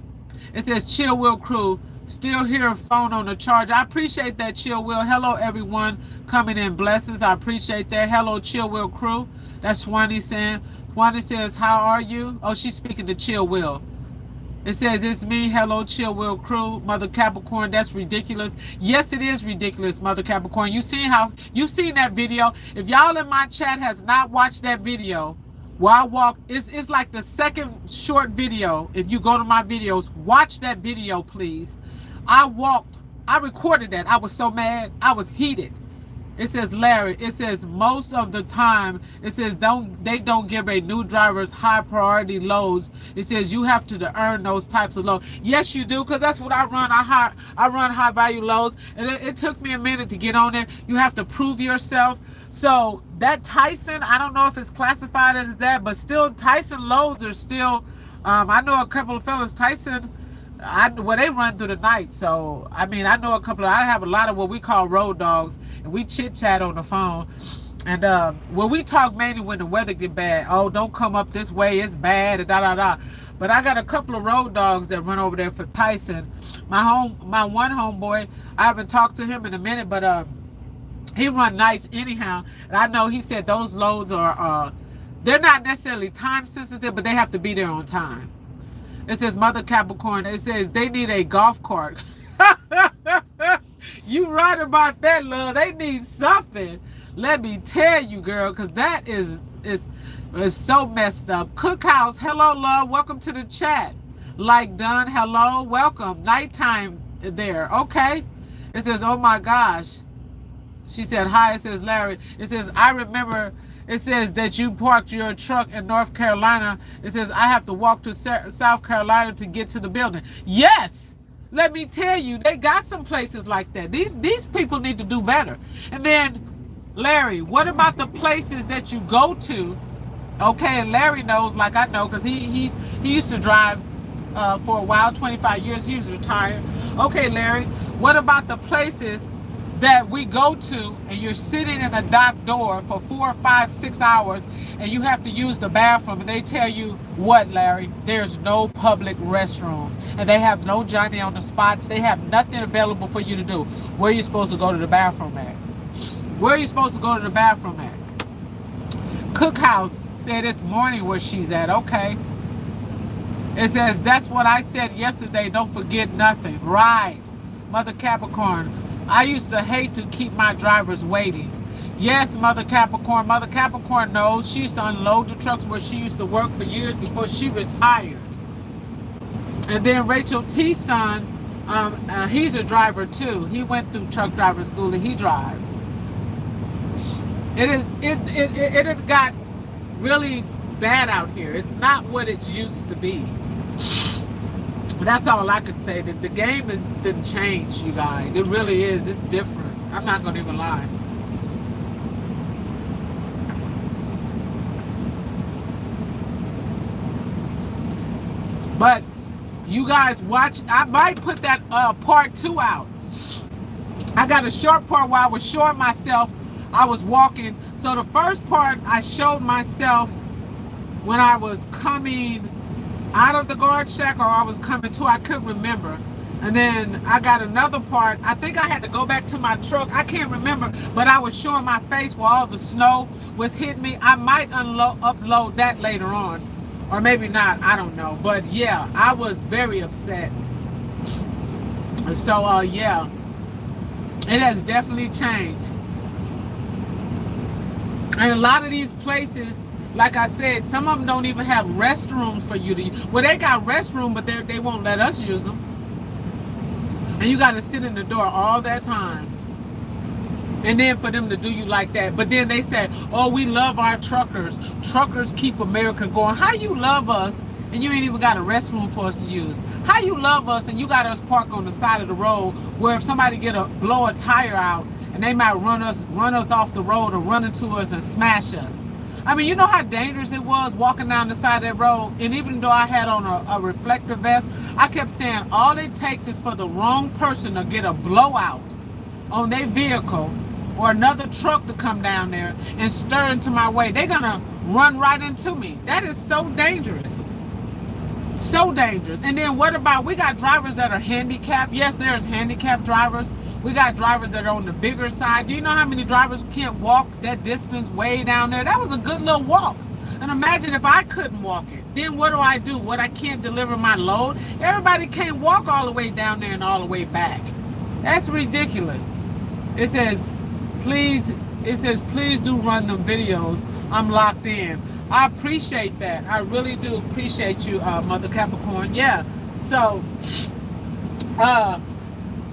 It says, Chill Will Crew, still here, phone on the charge. I appreciate that, Chill Will. Hello, everyone coming in. Blessings. I appreciate that. Hello, Chill Will Crew. That's Swanee saying. Swanee says, how are you? Oh, she's speaking to Chill Will. It says, it's me. Hello, Chill Will Crew. Mother Capricorn, that's ridiculous. Yes, it is ridiculous, Mother Capricorn. You seen that video? If y'all in my chat has not watched that video, where I walk, it's like the second short video. If you go to my videos, watch that video, please. I recorded that. I was so mad. I was heated. It says, Larry, it says most of the time, it says they don't give a new drivers high priority loads. It says you have to earn those types of loads. Yes, you do, because that's what I run. I run high value loads, and it took me a minute to get on there. You have to prove yourself. So that Tyson, I don't know if it's classified as that, but still Tyson loads are still, I know a couple of fellas, Tyson, well, they run through the night. So, I mean, I know I have a lot of what we call road dogs, and we chit chat on the phone. And well, we talk mainly when the weather get bad. Oh, don't come up this way, it's bad, and da. But I got a couple of road dogs that run over there for Tyson. My one homeboy, I haven't talked to him in a minute, but he run nights anyhow. And I know he said those loads are, they're not necessarily time sensitive, but they have to be there on time. It says, Mother Capricorn, it says they need a golf cart. You right about that, love. They need something. Let me tell you, girl, because that is so messed up. Cookhouse, hello, love. Welcome to the chat. Like done, hello, welcome. Nighttime there. Okay. It says, oh my gosh. She said, hi. It says, Larry. It says, I remember. It says that you parked your truck in North Carolina. It says, I have to walk to South Carolina to get to the building. Yes. Let me tell you, they got some places like that. These people need to do better. And then, Larry, what about the places that you go to? Okay, and Larry knows, like I know, because he used to drive for a while, 25 years. He was retired. Okay, Larry, what about the places that we go to, and you're sitting in a dock door for 4, 5, 6 hours, and you have to use the bathroom, and they tell you, what, Larry? There's no public restrooms, and they have no Johnny on the spots. They have nothing available for you to do. Where are you supposed to go to the bathroom at? Where are you supposed to go to the bathroom at? Cookhouse said this morning where she's at. Okay. It says, that's what I said yesterday. Don't forget nothing. Right. Mother Capricorn. I used to hate to keep my drivers waiting. Yes, Mother Capricorn. Mother Capricorn knows. She used to unload the trucks where she used to work for years before she retired. And then Rachel T's son, he's a driver too. He went through truck driver school and he drives. It had got really bad out here. It's not what it used to be. That's all I could say. The game didn't change, you guys. It really is. It's different. I'm not going to even lie. But you guys watch. I might put that part 2 out. I got a short part where I was showing myself. I was walking. So the first part I showed myself when I was coming out of the guard shack, or I was coming to, I couldn't remember. And then I got another part. I think I had to go back to my truck. I can't remember, but I was showing my face where all the snow was hitting me. I might upload that later on, or maybe not. I don't know. But yeah, I was very upset. So yeah, it has definitely changed. And a lot of these places, like I said, some of them don't even have restrooms for you to use. Well, they got restrooms, but they won't let us use them. And you got to sit in the door all that time. And then for them to do you like that. But then they say, oh, we love our truckers. Truckers keep America going. How you love us and you ain't even got a restroom for us to use? How you love us and you got us parked on the side of the road where if somebody blow a tire out and they might run us off the road or run into us and smash us? I mean, you know how dangerous it was walking down the side of that road? And even though I had on a reflector vest, I kept saying all it takes is for the wrong person to get a blowout on their vehicle or another truck to come down there and stir into my way. They're going to run right into me. That is so dangerous. So dangerous. And then what about, we got drivers that are handicapped. Yes, there's handicapped drivers. We got drivers that are on the bigger side. Do you know how many drivers can't walk that distance way down there? That was a good little walk. And imagine if I couldn't walk it. Then what do? What, I can't deliver my load? Everybody can't walk all the way down there and all the way back. That's ridiculous. It says, please do run them videos. I'm locked in. I appreciate that. I really do appreciate you, Mother Capricorn. Yeah. So,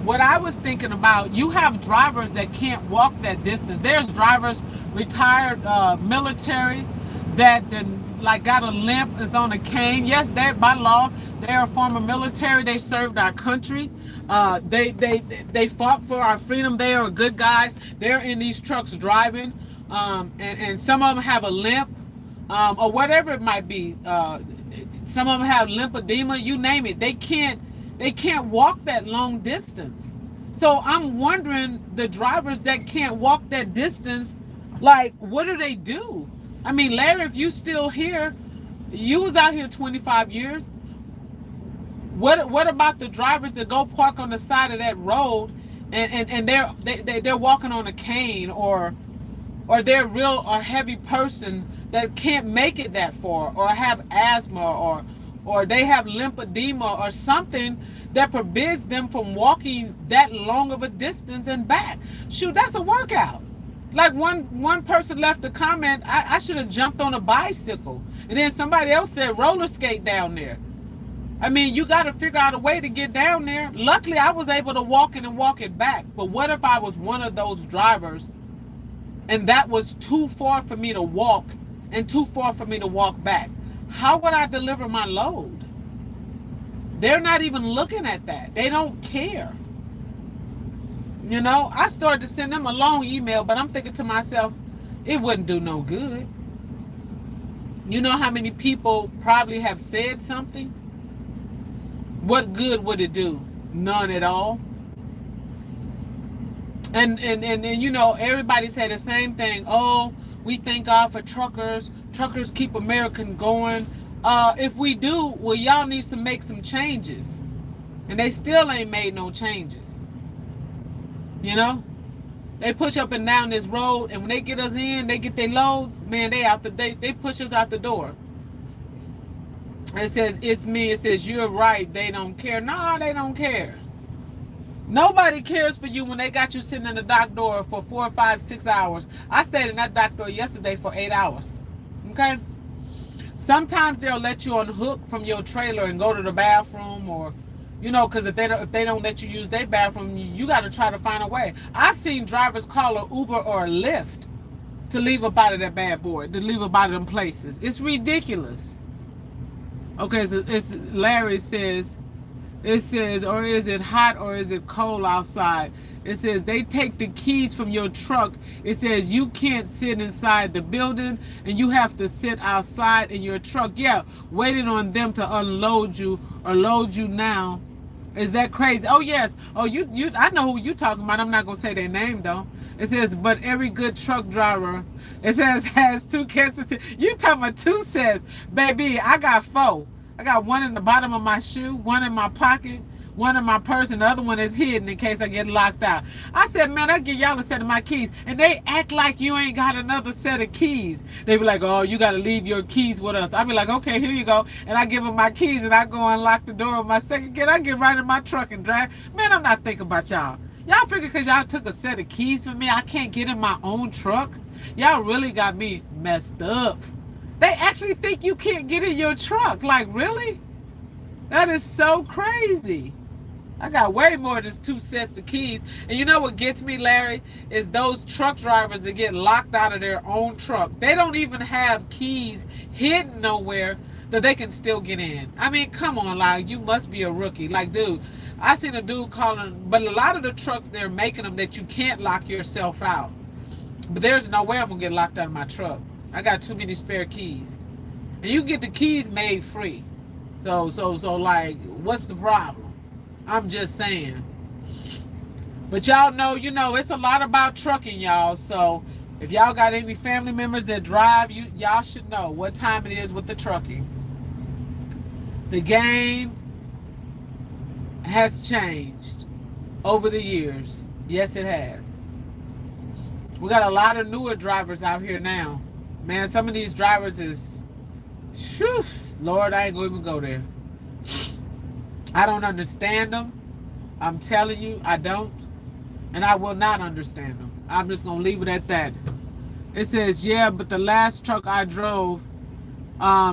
what I was thinking about, you have drivers that can't walk that distance. There's drivers, retired military, that like got a limp, is on a cane. Yes, they're by law, they're a former military. They served our country. They fought for our freedom. They are good guys. They're in these trucks driving, and some of them have a limp, or whatever it might be. Some of them have lymphedema. You name it. They can't walk that long distance. So I'm wondering, the drivers that can't walk that distance, like, what do they do? I mean, Larry, if you still here, you was out here 25 years. What about the drivers that go park on the side of that road and they're walking on a cane, or they're a heavy person that can't make it that far, or have asthma, or they have lymphedema or something that forbids them from walking that long of a distance and back. Shoot, that's a workout. Like one person left a comment, I should have jumped on a bicycle. And then somebody else said roller skate down there. I mean, you got to figure out a way to get down there. Luckily, I was able to walk in and walk it back. But what if I was one of those drivers and that was too far for me to walk and too far for me to walk back? How would I deliver my load? They're not even looking at that. They don't care. You know, I started to send them a long email, but I'm thinking to myself, it wouldn't do no good. You know how many people probably have said something? What good would it do? None at all. And you know, everybody say the same thing. Oh, we thank God for truckers. Truckers keep America going. If we do, well, y'all needs to make some changes. And they still ain't made no changes. You know? They push up and down this road, and when they get us in, they get their loads, man, they push us out the door. It says, it's me. It says, you're right. They don't care. No, they don't care. Nobody cares for you when they got you sitting in the dock door for 4, 5, 6 hours. I stayed in that dock door yesterday for 8 hours. Okay? Sometimes they'll let you unhook from your trailer and go to the bathroom, or, you know, because if they don't let you use their bathroom, you got to try to find a way. I've seen drivers call an Uber or a Lyft to leave up out of that bad boy, to leave up out of them places. It's ridiculous. Okay, so it's Larry says, it says, or is it hot or is it cold outside? It says they take the keys from your truck. It says you can't sit inside the building and you have to sit outside in your truck. Yeah, waiting on them to unload you or load you now. Is that crazy? Oh yes. Oh, you I know who you talking about. I'm not gonna say their name though. It says, but every good truck driver, it says, has 2 cancer. You talking about 2 sets, baby? I got 4. I got 1 in the bottom of my shoe, 1 in my pocket, 1 in my purse, and the other one is hidden in case I get locked out. I said, man, I'll give y'all a set of my keys. And they act like you ain't got another set of keys. They be like, oh, you got to leave your keys with us. I be like, okay, here you go. And I give them my keys, and I go unlock the door of my second kid. I get right in my truck and drive. Man, I'm not thinking about y'all. Y'all figure because y'all took a set of keys from me, I can't get in my own truck? Y'all really got me messed up. They actually think you can't get in your truck. Like, really? That is so crazy. I got way more than 2 sets of keys. And you know what gets me, Larry? Is those truck drivers that get locked out of their own truck. They don't even have keys hidden nowhere that they can still get in. I mean, come on, like, you must be a rookie. Like, dude, I seen a dude calling, but a lot of the trucks, they're making them that you can't lock yourself out. But there's no way I'm going to get locked out of my truck. I got too many spare keys. And you get the keys made free. So like, what's the problem? I'm just saying. But y'all know, you know, it's a lot about trucking, y'all. So if y'all got any family members that drive, y'all should know what time it is with the trucking. The game has changed over the years. Yes, it has. We got a lot of newer drivers out here now. Man, some of these drivers is, whew, Lord, I ain't going to even go there. I don't understand them. I'm telling you, I don't. And I will not understand them. I'm just going to leave it at that. It says, yeah, but the last truck I drove,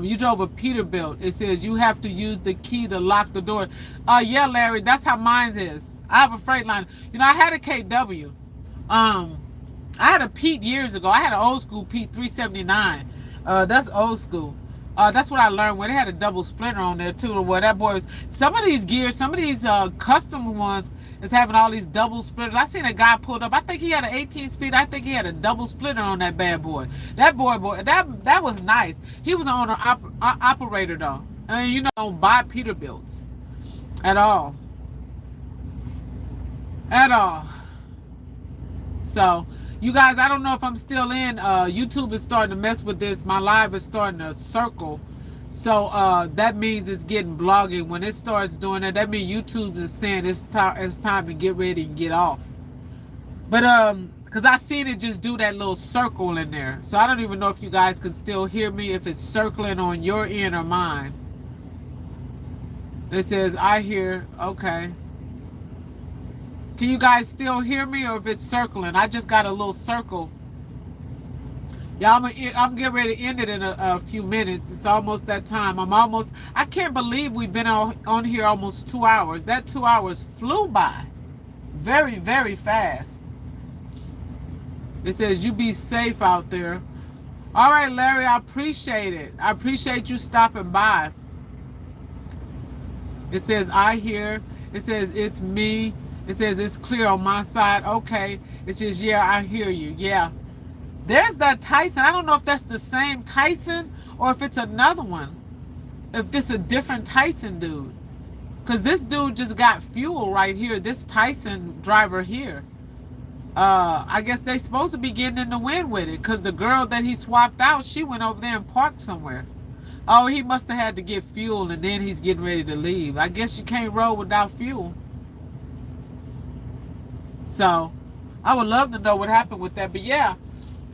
you drove a Peterbilt. It says you have to use the key to lock the door. Yeah, Larry, that's how mine is. I have a Freightliner. You know, I had a KW. I had a Pete years ago. I had an old school Pete 379. That's old school. That's what I learned when they had a double splitter on there too. Where that boy was. Some of these gears, some of these custom ones is having all these double splitters. I seen a guy pulled up. I think he had an 18-speed. I think he had a double splitter on that bad boy. That boy, that was nice. He was an owner operator though. And you know, don't buy Peterbilts at all. At all. So. You guys, I don't know if I'm still in. YouTube is starting to mess with this. My live is starting to circle. So that means it's getting blogging. When it starts doing that, that means YouTube is saying it's time to get ready and get off. But because I seen it just do that little circle in there. So I don't even know if you guys can still hear me, if it's circling on your end or mine. It says, I hear, okay. Can you guys still hear me, or if it's circling? I just got a little circle. Yeah, I'm getting ready to end it in a few minutes. It's almost that time. I can't believe we've been on here almost 2 hours. That 2 hours flew by. Very, very fast. It says, you be safe out there. All right, Larry, I appreciate it. I appreciate you stopping by. It says, I hear. It says, it's me. It says it's clear on my side. Okay. It says, yeah, I hear you. Yeah. There's that Tyson. I don't know if that's the same Tyson or if it's another one. If this is a different Tyson dude. Because this dude just got fuel right here. This Tyson driver here. I guess they supposed to be getting in the wind with it, because the girl that he swapped out, she went over there and parked somewhere. Oh, he must have had to get fuel, and then he's getting ready to leave. I guess you can't roll without fuel. So I would love to know what happened with that. But yeah,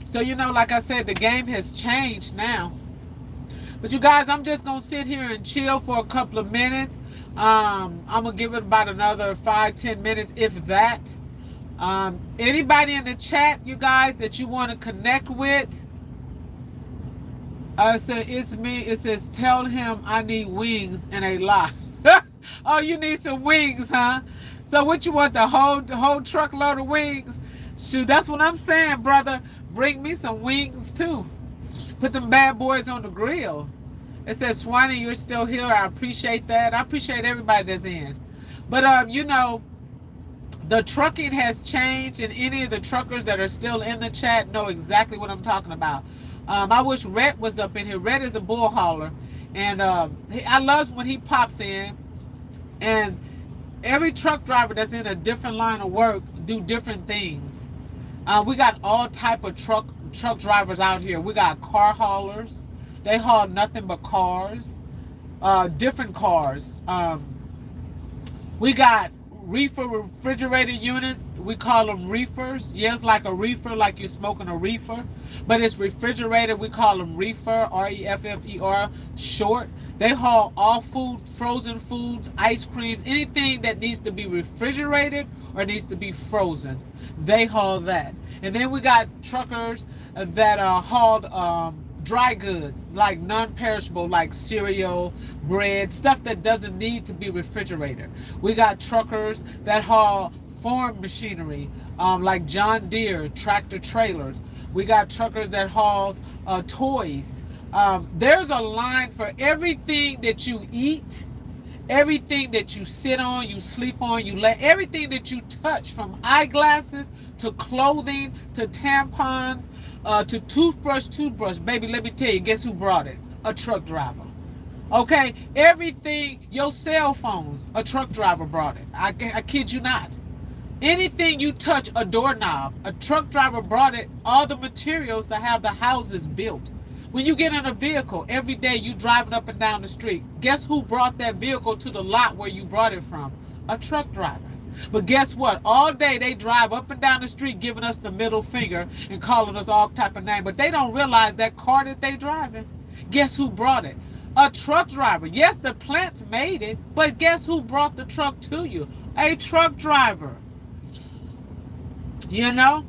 so like I said, the game has changed now. But you guys, I'm just gonna sit here and chill for a couple of minutes. I'm gonna give it about another 5-10 minutes, if that. Anybody in the chat, you guys, that you want to connect with? So it's me. It says, tell him I need wings and a lot. Oh, you need some wings, huh? So what you want, the whole truckload of wings? Shoot, that's what I'm saying, brother. Bring me some wings too. Put them bad boys on the grill. It says, Swanee, you're still here. I appreciate that. I appreciate everybody that's in. But the trucking has changed, and any of the truckers that are still in the chat know exactly what I'm talking about. I wish Rhett was up in here. Rhett is a bull hauler, and I love when he pops in. And every truck driver that's in a different line of work do different things. We got all type of truck drivers out here. We got car haulers. They haul nothing but cars, different cars. We got reefer refrigerated units. We call them reefers. Yes, like a reefer, like you're smoking a reefer, but it's refrigerated. We call them reefer, R-E-F-F-E-R, short. They haul all food, frozen foods, ice creams, anything that needs to be refrigerated or needs to be frozen. They haul that. And then we got truckers that are hauled dry goods, like non-perishable, like cereal, bread, stuff that doesn't need to be refrigerated. We got truckers that haul farm machinery, like John Deere tractor trailers. We got truckers that haul toys. There's a line for everything that you eat, everything that you sit on, you sleep on, you lay, everything that you touch, from eyeglasses to clothing to tampons, to toothbrush. Baby, let me tell you, guess who brought it? A truck driver. Okay, everything, your cell phones, a truck driver brought it. I kid you not. Anything you touch, a doorknob, a truck driver brought it. All the materials to have the houses built. When you get in a vehicle, every day you driving up and down the street, guess who brought that vehicle to the lot where you brought it from? A truck driver. But guess what? All day they drive up and down the street giving us the middle finger and calling us all type of name. But they don't realize that car that they driving, guess who brought it? A truck driver. Yes, the plants made it, but guess who brought the truck to you? A truck driver. You know?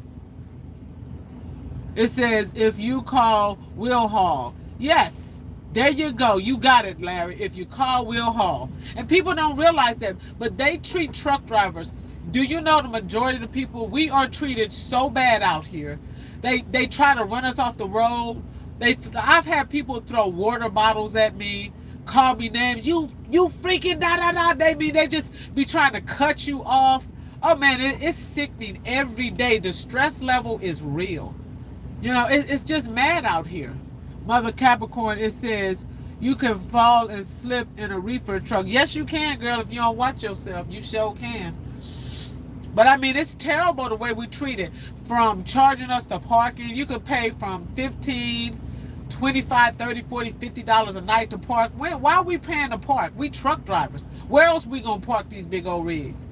It says, if you call, we'll haul. Yes, there you go. You got it, Larry. If you call, we'll haul. And people don't realize that, but they treat truck drivers. Do you know the majority of the people, we are treated so bad out here. They try to run us off the road. I've had people throw water bottles at me, call me names. You freaking da-da-da. They just be trying to cut you off. Oh, man, it's sickening every day. The stress level is real. You know, it's just mad out here. Mother Capricorn, it says, you can fall and slip in a reefer truck. Yes, you can, girl, if you don't watch yourself. You sure can. But, I mean, it's terrible the way we treat it. From charging us the parking, you could pay from $15, $25, $30, $40, $50 a night to park. Why are we paying to park? We truck drivers. Where else we going to park these big old rigs?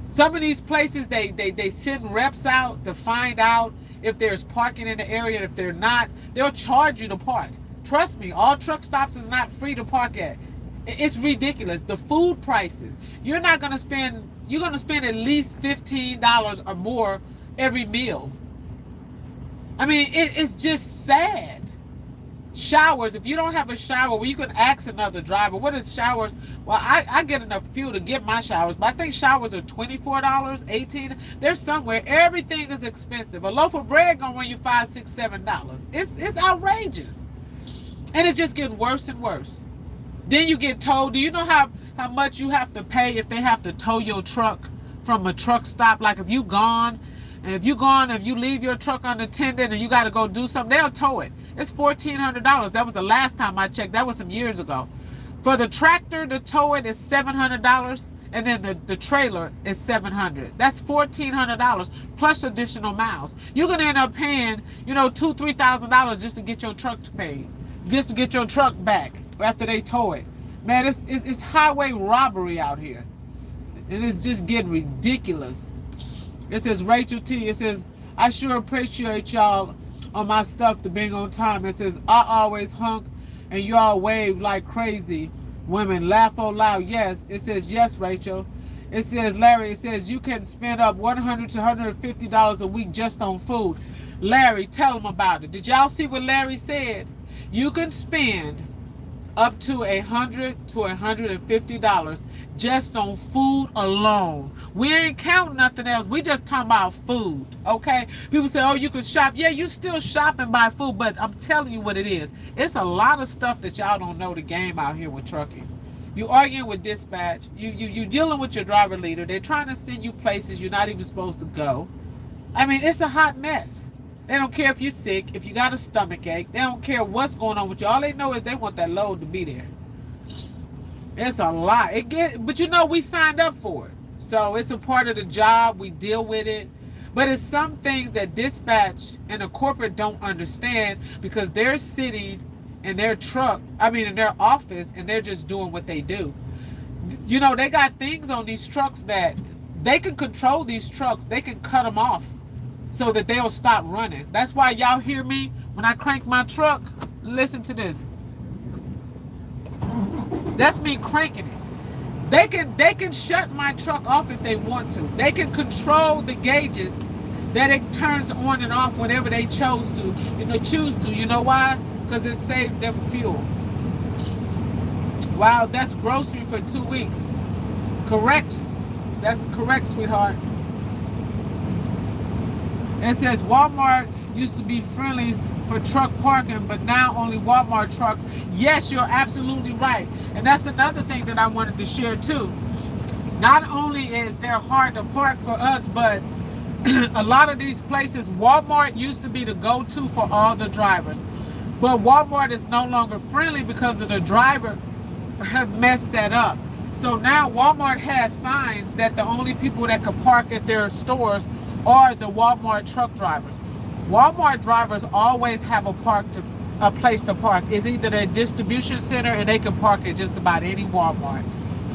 Some of these places, they send reps out to find out if there's parking in the area. If they're not, they'll charge you to park. Trust me, all truck stops is not free to park at. It's ridiculous. The food prices, you're going to spend at least $15 or more every meal. I mean, it's just sad. Showers, if you don't have a shower, well, you can ask another driver. What is showers? Well, I get enough fuel to get my showers, but I think showers are $24, $18. They're somewhere. Everything is expensive. A loaf of bread gonna run you $5, $6, $7. It's outrageous, and it's just getting worse and worse. Then you get told, do you know how much you have to pay if they have to tow your truck from a truck stop? Like if you leave your truck unattended and you got to go do something, they'll tow it. It's $1,400. That was the last time I checked. That was some years ago. For the tractor to tow it is $700. and then the trailer is $700. That's $1,400 plus additional miles. You're gonna end up paying, you know, $2,000-$3,000 just to get your truck paid, just to get your truck back after they tow it. Man, it's highway robbery out here, and it's just getting ridiculous. It says Rachel T. It says, I sure appreciate y'all on my stuff to being on time. It says, I always hunk and y'all wave like crazy. Women laugh out loud. Yes. It says, yes, Rachel. It says, Larry, it says you can spend up $100 to $150 a week just on food. Larry, tell them about it. Did y'all see what Larry said? You can spend up to $100 to $150 just on food alone. We ain't counting nothing else. We just talking about food, okay? People say, oh, you can shop. Yeah, you still shop and buy food, but I'm telling you what it is. It's a lot of stuff that y'all don't know the game out here with trucking. You arguing with dispatch. You dealing with your driver leader. They're trying to send you places you're not even supposed to go. I mean, it's a hot mess. They don't care if you're sick, if you got a stomach ache. They don't care what's going on with you. All they know is they want that load to be there. It's a lot. But you know, we signed up for it. So it's a part of the job. We deal with it. But it's some things that dispatch and the corporate don't understand because they're sitting in their trucks, in their office, and they're just doing what they do. You know, they got things on these trucks that they can control these trucks. They can cut them off so that they'll stop running. That's why y'all hear me when I crank my truck. Listen to this. That's me cranking it. They can shut my truck off if they want to. They can control the gauges that it turns on and off whenever they choose to. You know why? Because it saves them fuel. Wow, that's grocery for 2 weeks. Correct. That's correct, sweetheart. It says Walmart used to be friendly for truck parking, but now only Walmart trucks. Yes, you're absolutely right. And that's another thing that I wanted to share too. Not only is they're hard to park for us, but a lot of these places, Walmart used to be the go-to for all the drivers. But Walmart is no longer friendly because of the driver have messed that up. So now Walmart has signs that the only people that can park at their stores are the Walmart truck drivers. Walmart drivers always have a place to park. It's either their distribution center, and they can park at just about any Walmart.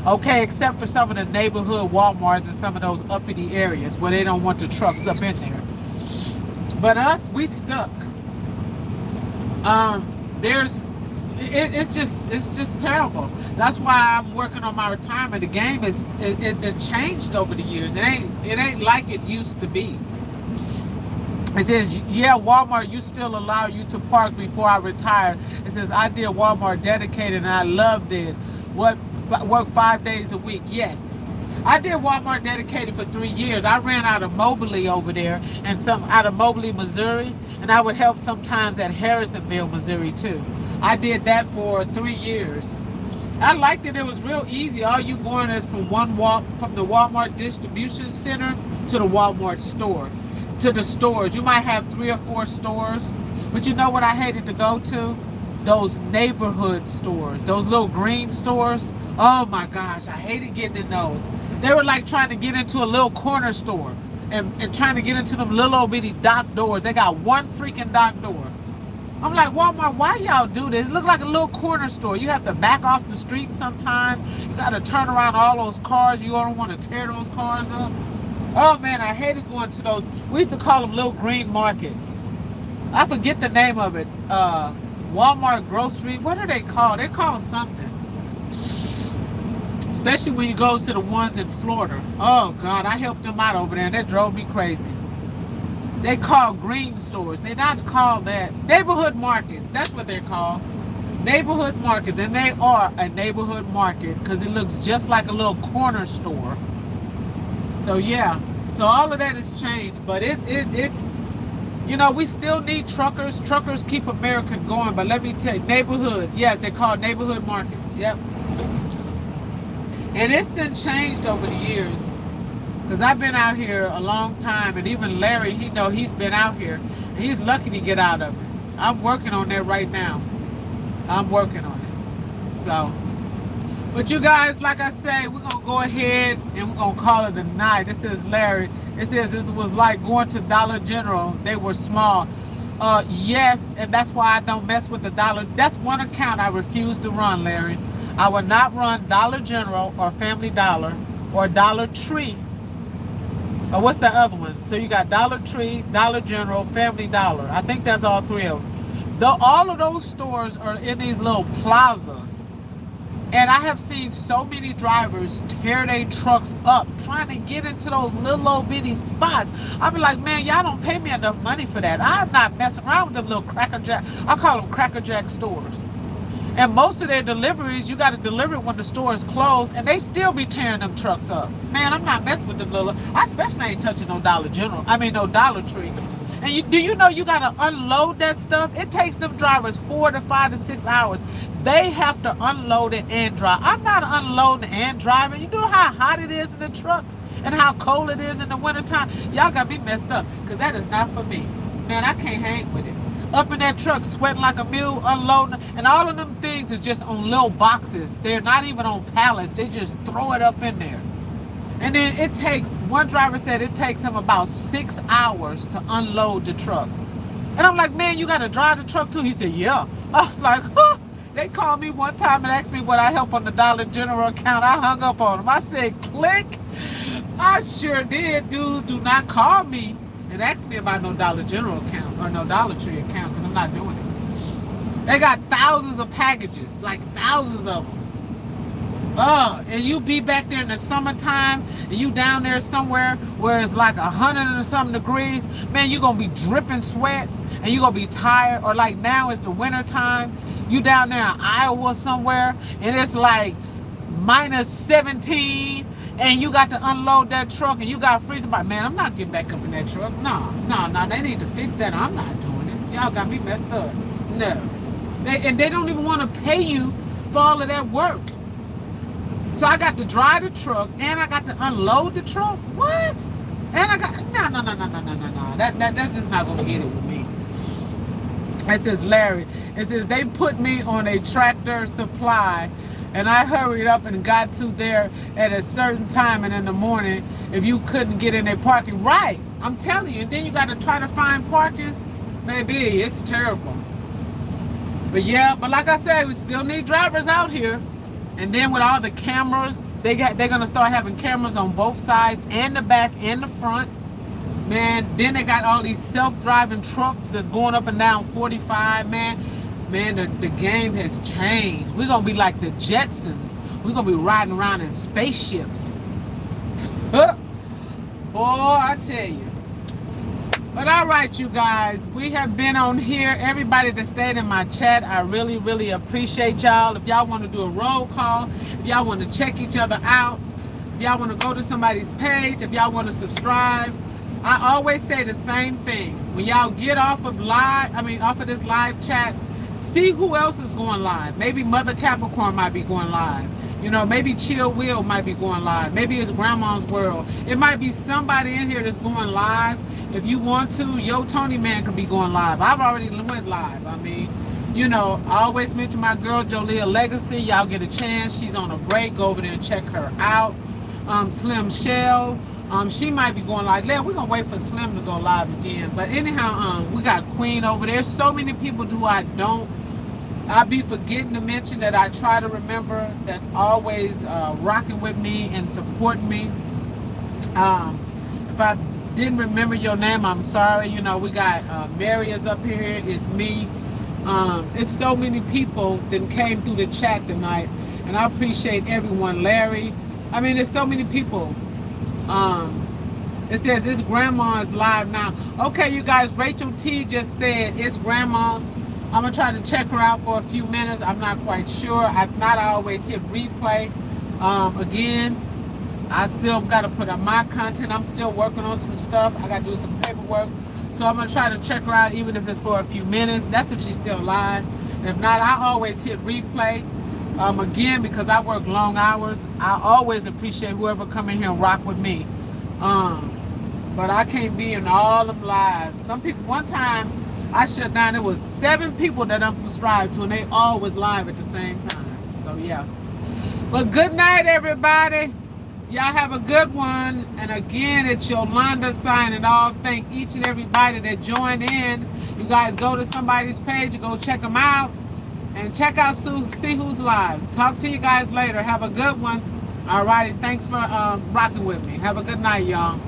Okay, except for some of the neighborhood Walmarts and some of those uppity areas where they don't want the trucks up in there. But us, we stuck. It's just terrible. That's why I'm working on my retirement. The game it changed over the years. It ain't like it used to be. It says, yeah, Walmart, you still allow you to park before I retired. It says, I did Walmart dedicated and I loved it. Work 5 days a week. Yes. I did Walmart dedicated for 3 years. I ran out of Moberly over there and some out of Moberly, Missouri, and I would help sometimes at Harrisonville, Missouri too. I did that for 3 years. I liked it. It was real easy. All you going is from from the Walmart distribution center to the Walmart store, to the stores. You might have 3 or 4 stores, but you know what I hated to go to? Those neighborhood stores, those little green stores. Oh my gosh, I hated getting in those. They were like trying to get into a little corner store and trying to get into them little old bitty dock doors. They got one freaking dock door. I'm like, Walmart, why y'all do this? It look like a little corner store. You have to back off the street sometimes. You got to turn around all those cars. You don't want to tear those cars up. Oh man, I hated going to those. We used to call them little green markets. I forget the name of it. Walmart grocery. What are they called? They're called something. Especially when you go to the ones in Florida. Oh God, I helped them out over there and that drove me crazy. They call green stores. They're not called that. Neighborhood markets. That's what they're called. Neighborhood markets. And they are a neighborhood market because it looks just like a little corner store. So yeah. So all of that has changed. But it's we still need truckers. Truckers keep America going. But let me tell you, neighborhood. Yes, they're called neighborhood markets. Yep. And it's been changed over the years. Because I've been out here a long time, and even Larry, he's been out here, and he's lucky to get out of it. I'm working on that right now. I'm working on it. So, But you guys, like I say, we're going to go ahead and we're going to call it a night. This is Larry. It says this was like going to Dollar General. They were small. Yes, and that's why I don't mess with the Dollar. That's one account I refuse to run, Larry. I will not run Dollar General or Family Dollar or Dollar Tree. Or what's the other one? So you got Dollar Tree, Dollar General, Family Dollar. I think that's all three of them. All of those stores are in these little plazas. And I have seen so many drivers tear their trucks up trying to get into those little old bitty spots. I be like, man, y'all don't pay me enough money for that. I'm not messing around with them little crackerjack. I call them crackerjack stores. And most of their deliveries, you got to deliver it when the store is closed, and they still be tearing them trucks up. Man, I'm not messing with them little. I especially ain't touching no Dollar General. I mean, no Dollar Tree. And do you know you got to unload that stuff? It takes them drivers 4 to 5 to 6 hours. They have to unload it and drive. I'm not unloading and driving. You know how hot it is in the truck and how cold it is in the wintertime? Y'all got me messed up because that is not for me. Man, I can't hang with it. Up in that truck, sweating like a mule, unloading. And all of them things is just on little boxes. They're not even on pallets. They just throw it up in there. And then it takes, one driver said it takes him about 6 hours to unload the truck. And I'm like, man, you got to drive the truck too? He said, yeah. I was like, huh. They called me one time and asked me would I help on the Dollar General account. I hung up on them. I said, click. I sure did. Dudes, do not call me and ask me about no Dollar General account or no Dollar Tree account because I'm not doing it. They got thousands of packages, like thousands of them. And you be back there in the summertime and you down there somewhere where it's like 100 and something degrees, man, you're gonna be dripping sweat and you're gonna be tired. Or like now it's the winter time, you down there in Iowa somewhere and it's like minus 17 and you got to unload that truck and you got freezing by. Man, I'm not getting back up in that truck. No, they need to fix that. I'm not doing it. Y'all got me messed up. No. They don't even want to pay you for all of that work. So I got to drive the truck and I got to unload the truck. What? And I got no. That's just not gonna get it with me. It says Larry. It says they put me on a tractor supply, and I hurried up and got to there at a certain time and in the morning. If you couldn't get in their parking, right? I'm telling you. And then you got to try to find parking. Baby, it's terrible. But yeah, but like I said, we still need drivers out here. And then with all the cameras, they're gonna start having cameras on both sides and the back and the front. Man, then they got all these self-driving trucks that's going up and down 45, man. Man, the game has changed. We're gonna be like the Jetsons. We're gonna be riding around in spaceships. Boy, I tell you. But all right, you guys, we have been on here. Everybody that stayed in my chat, I really, really appreciate y'all. If y'all want to do a roll call, if y'all want to check each other out, if y'all want to go to somebody's page, if y'all want to subscribe, I always say the same thing. When y'all get off of this live chat, see who else is going live. Maybe Mother Capricorn might be going live. You know, maybe Chill Will might be going live. Maybe it's Grandma's World. It might be somebody in here that's going live. If you want to, Yo Tony Man can be going live. I've already went live. I mean, you know, I always mention my girl Jolia Legacy. Y'all get a chance. She's on a break. Go over there and check her out. Slim Shell. She might be going live. We're going to wait for Slim to go live again. But anyhow, we got Queen over there. So many people who I be forgetting to mention that I try to remember, that's always rocking with me and supporting me. If I didn't remember your name, I'm sorry. You know, we got Mary is up here. It's me. It's so many people that came through the chat tonight. And I appreciate everyone. Larry. I mean, there's so many people. It says it's Grandma's live now. Okay, you guys, Rachel T just said it's Grandma's. I'm going to try to check her out for a few minutes. I'm not quite sure. I've not always hit replay. Again, I still got to put on my content. I'm still working on some stuff. I got to do some paperwork. So I'm going to try to check her out even if it's for a few minutes. That's if she's still live. If not, I always hit replay. Again, because I work long hours, I always appreciate whoever come in here and rock with me. But I can't be in all them lives. Some people, one time I shut down, it was 7 people that I'm subscribed to and they all was live at the same time. So yeah. But good night, everybody. Y'all have a good one. And again, it's Yolanda signing off. Thank each and everybody that joined in. You guys go to somebody's page, go check them out, and check out see who's live. Talk to you guys later. Have a good one. All righty. Thanks for rocking with me. Have a good night, y'all.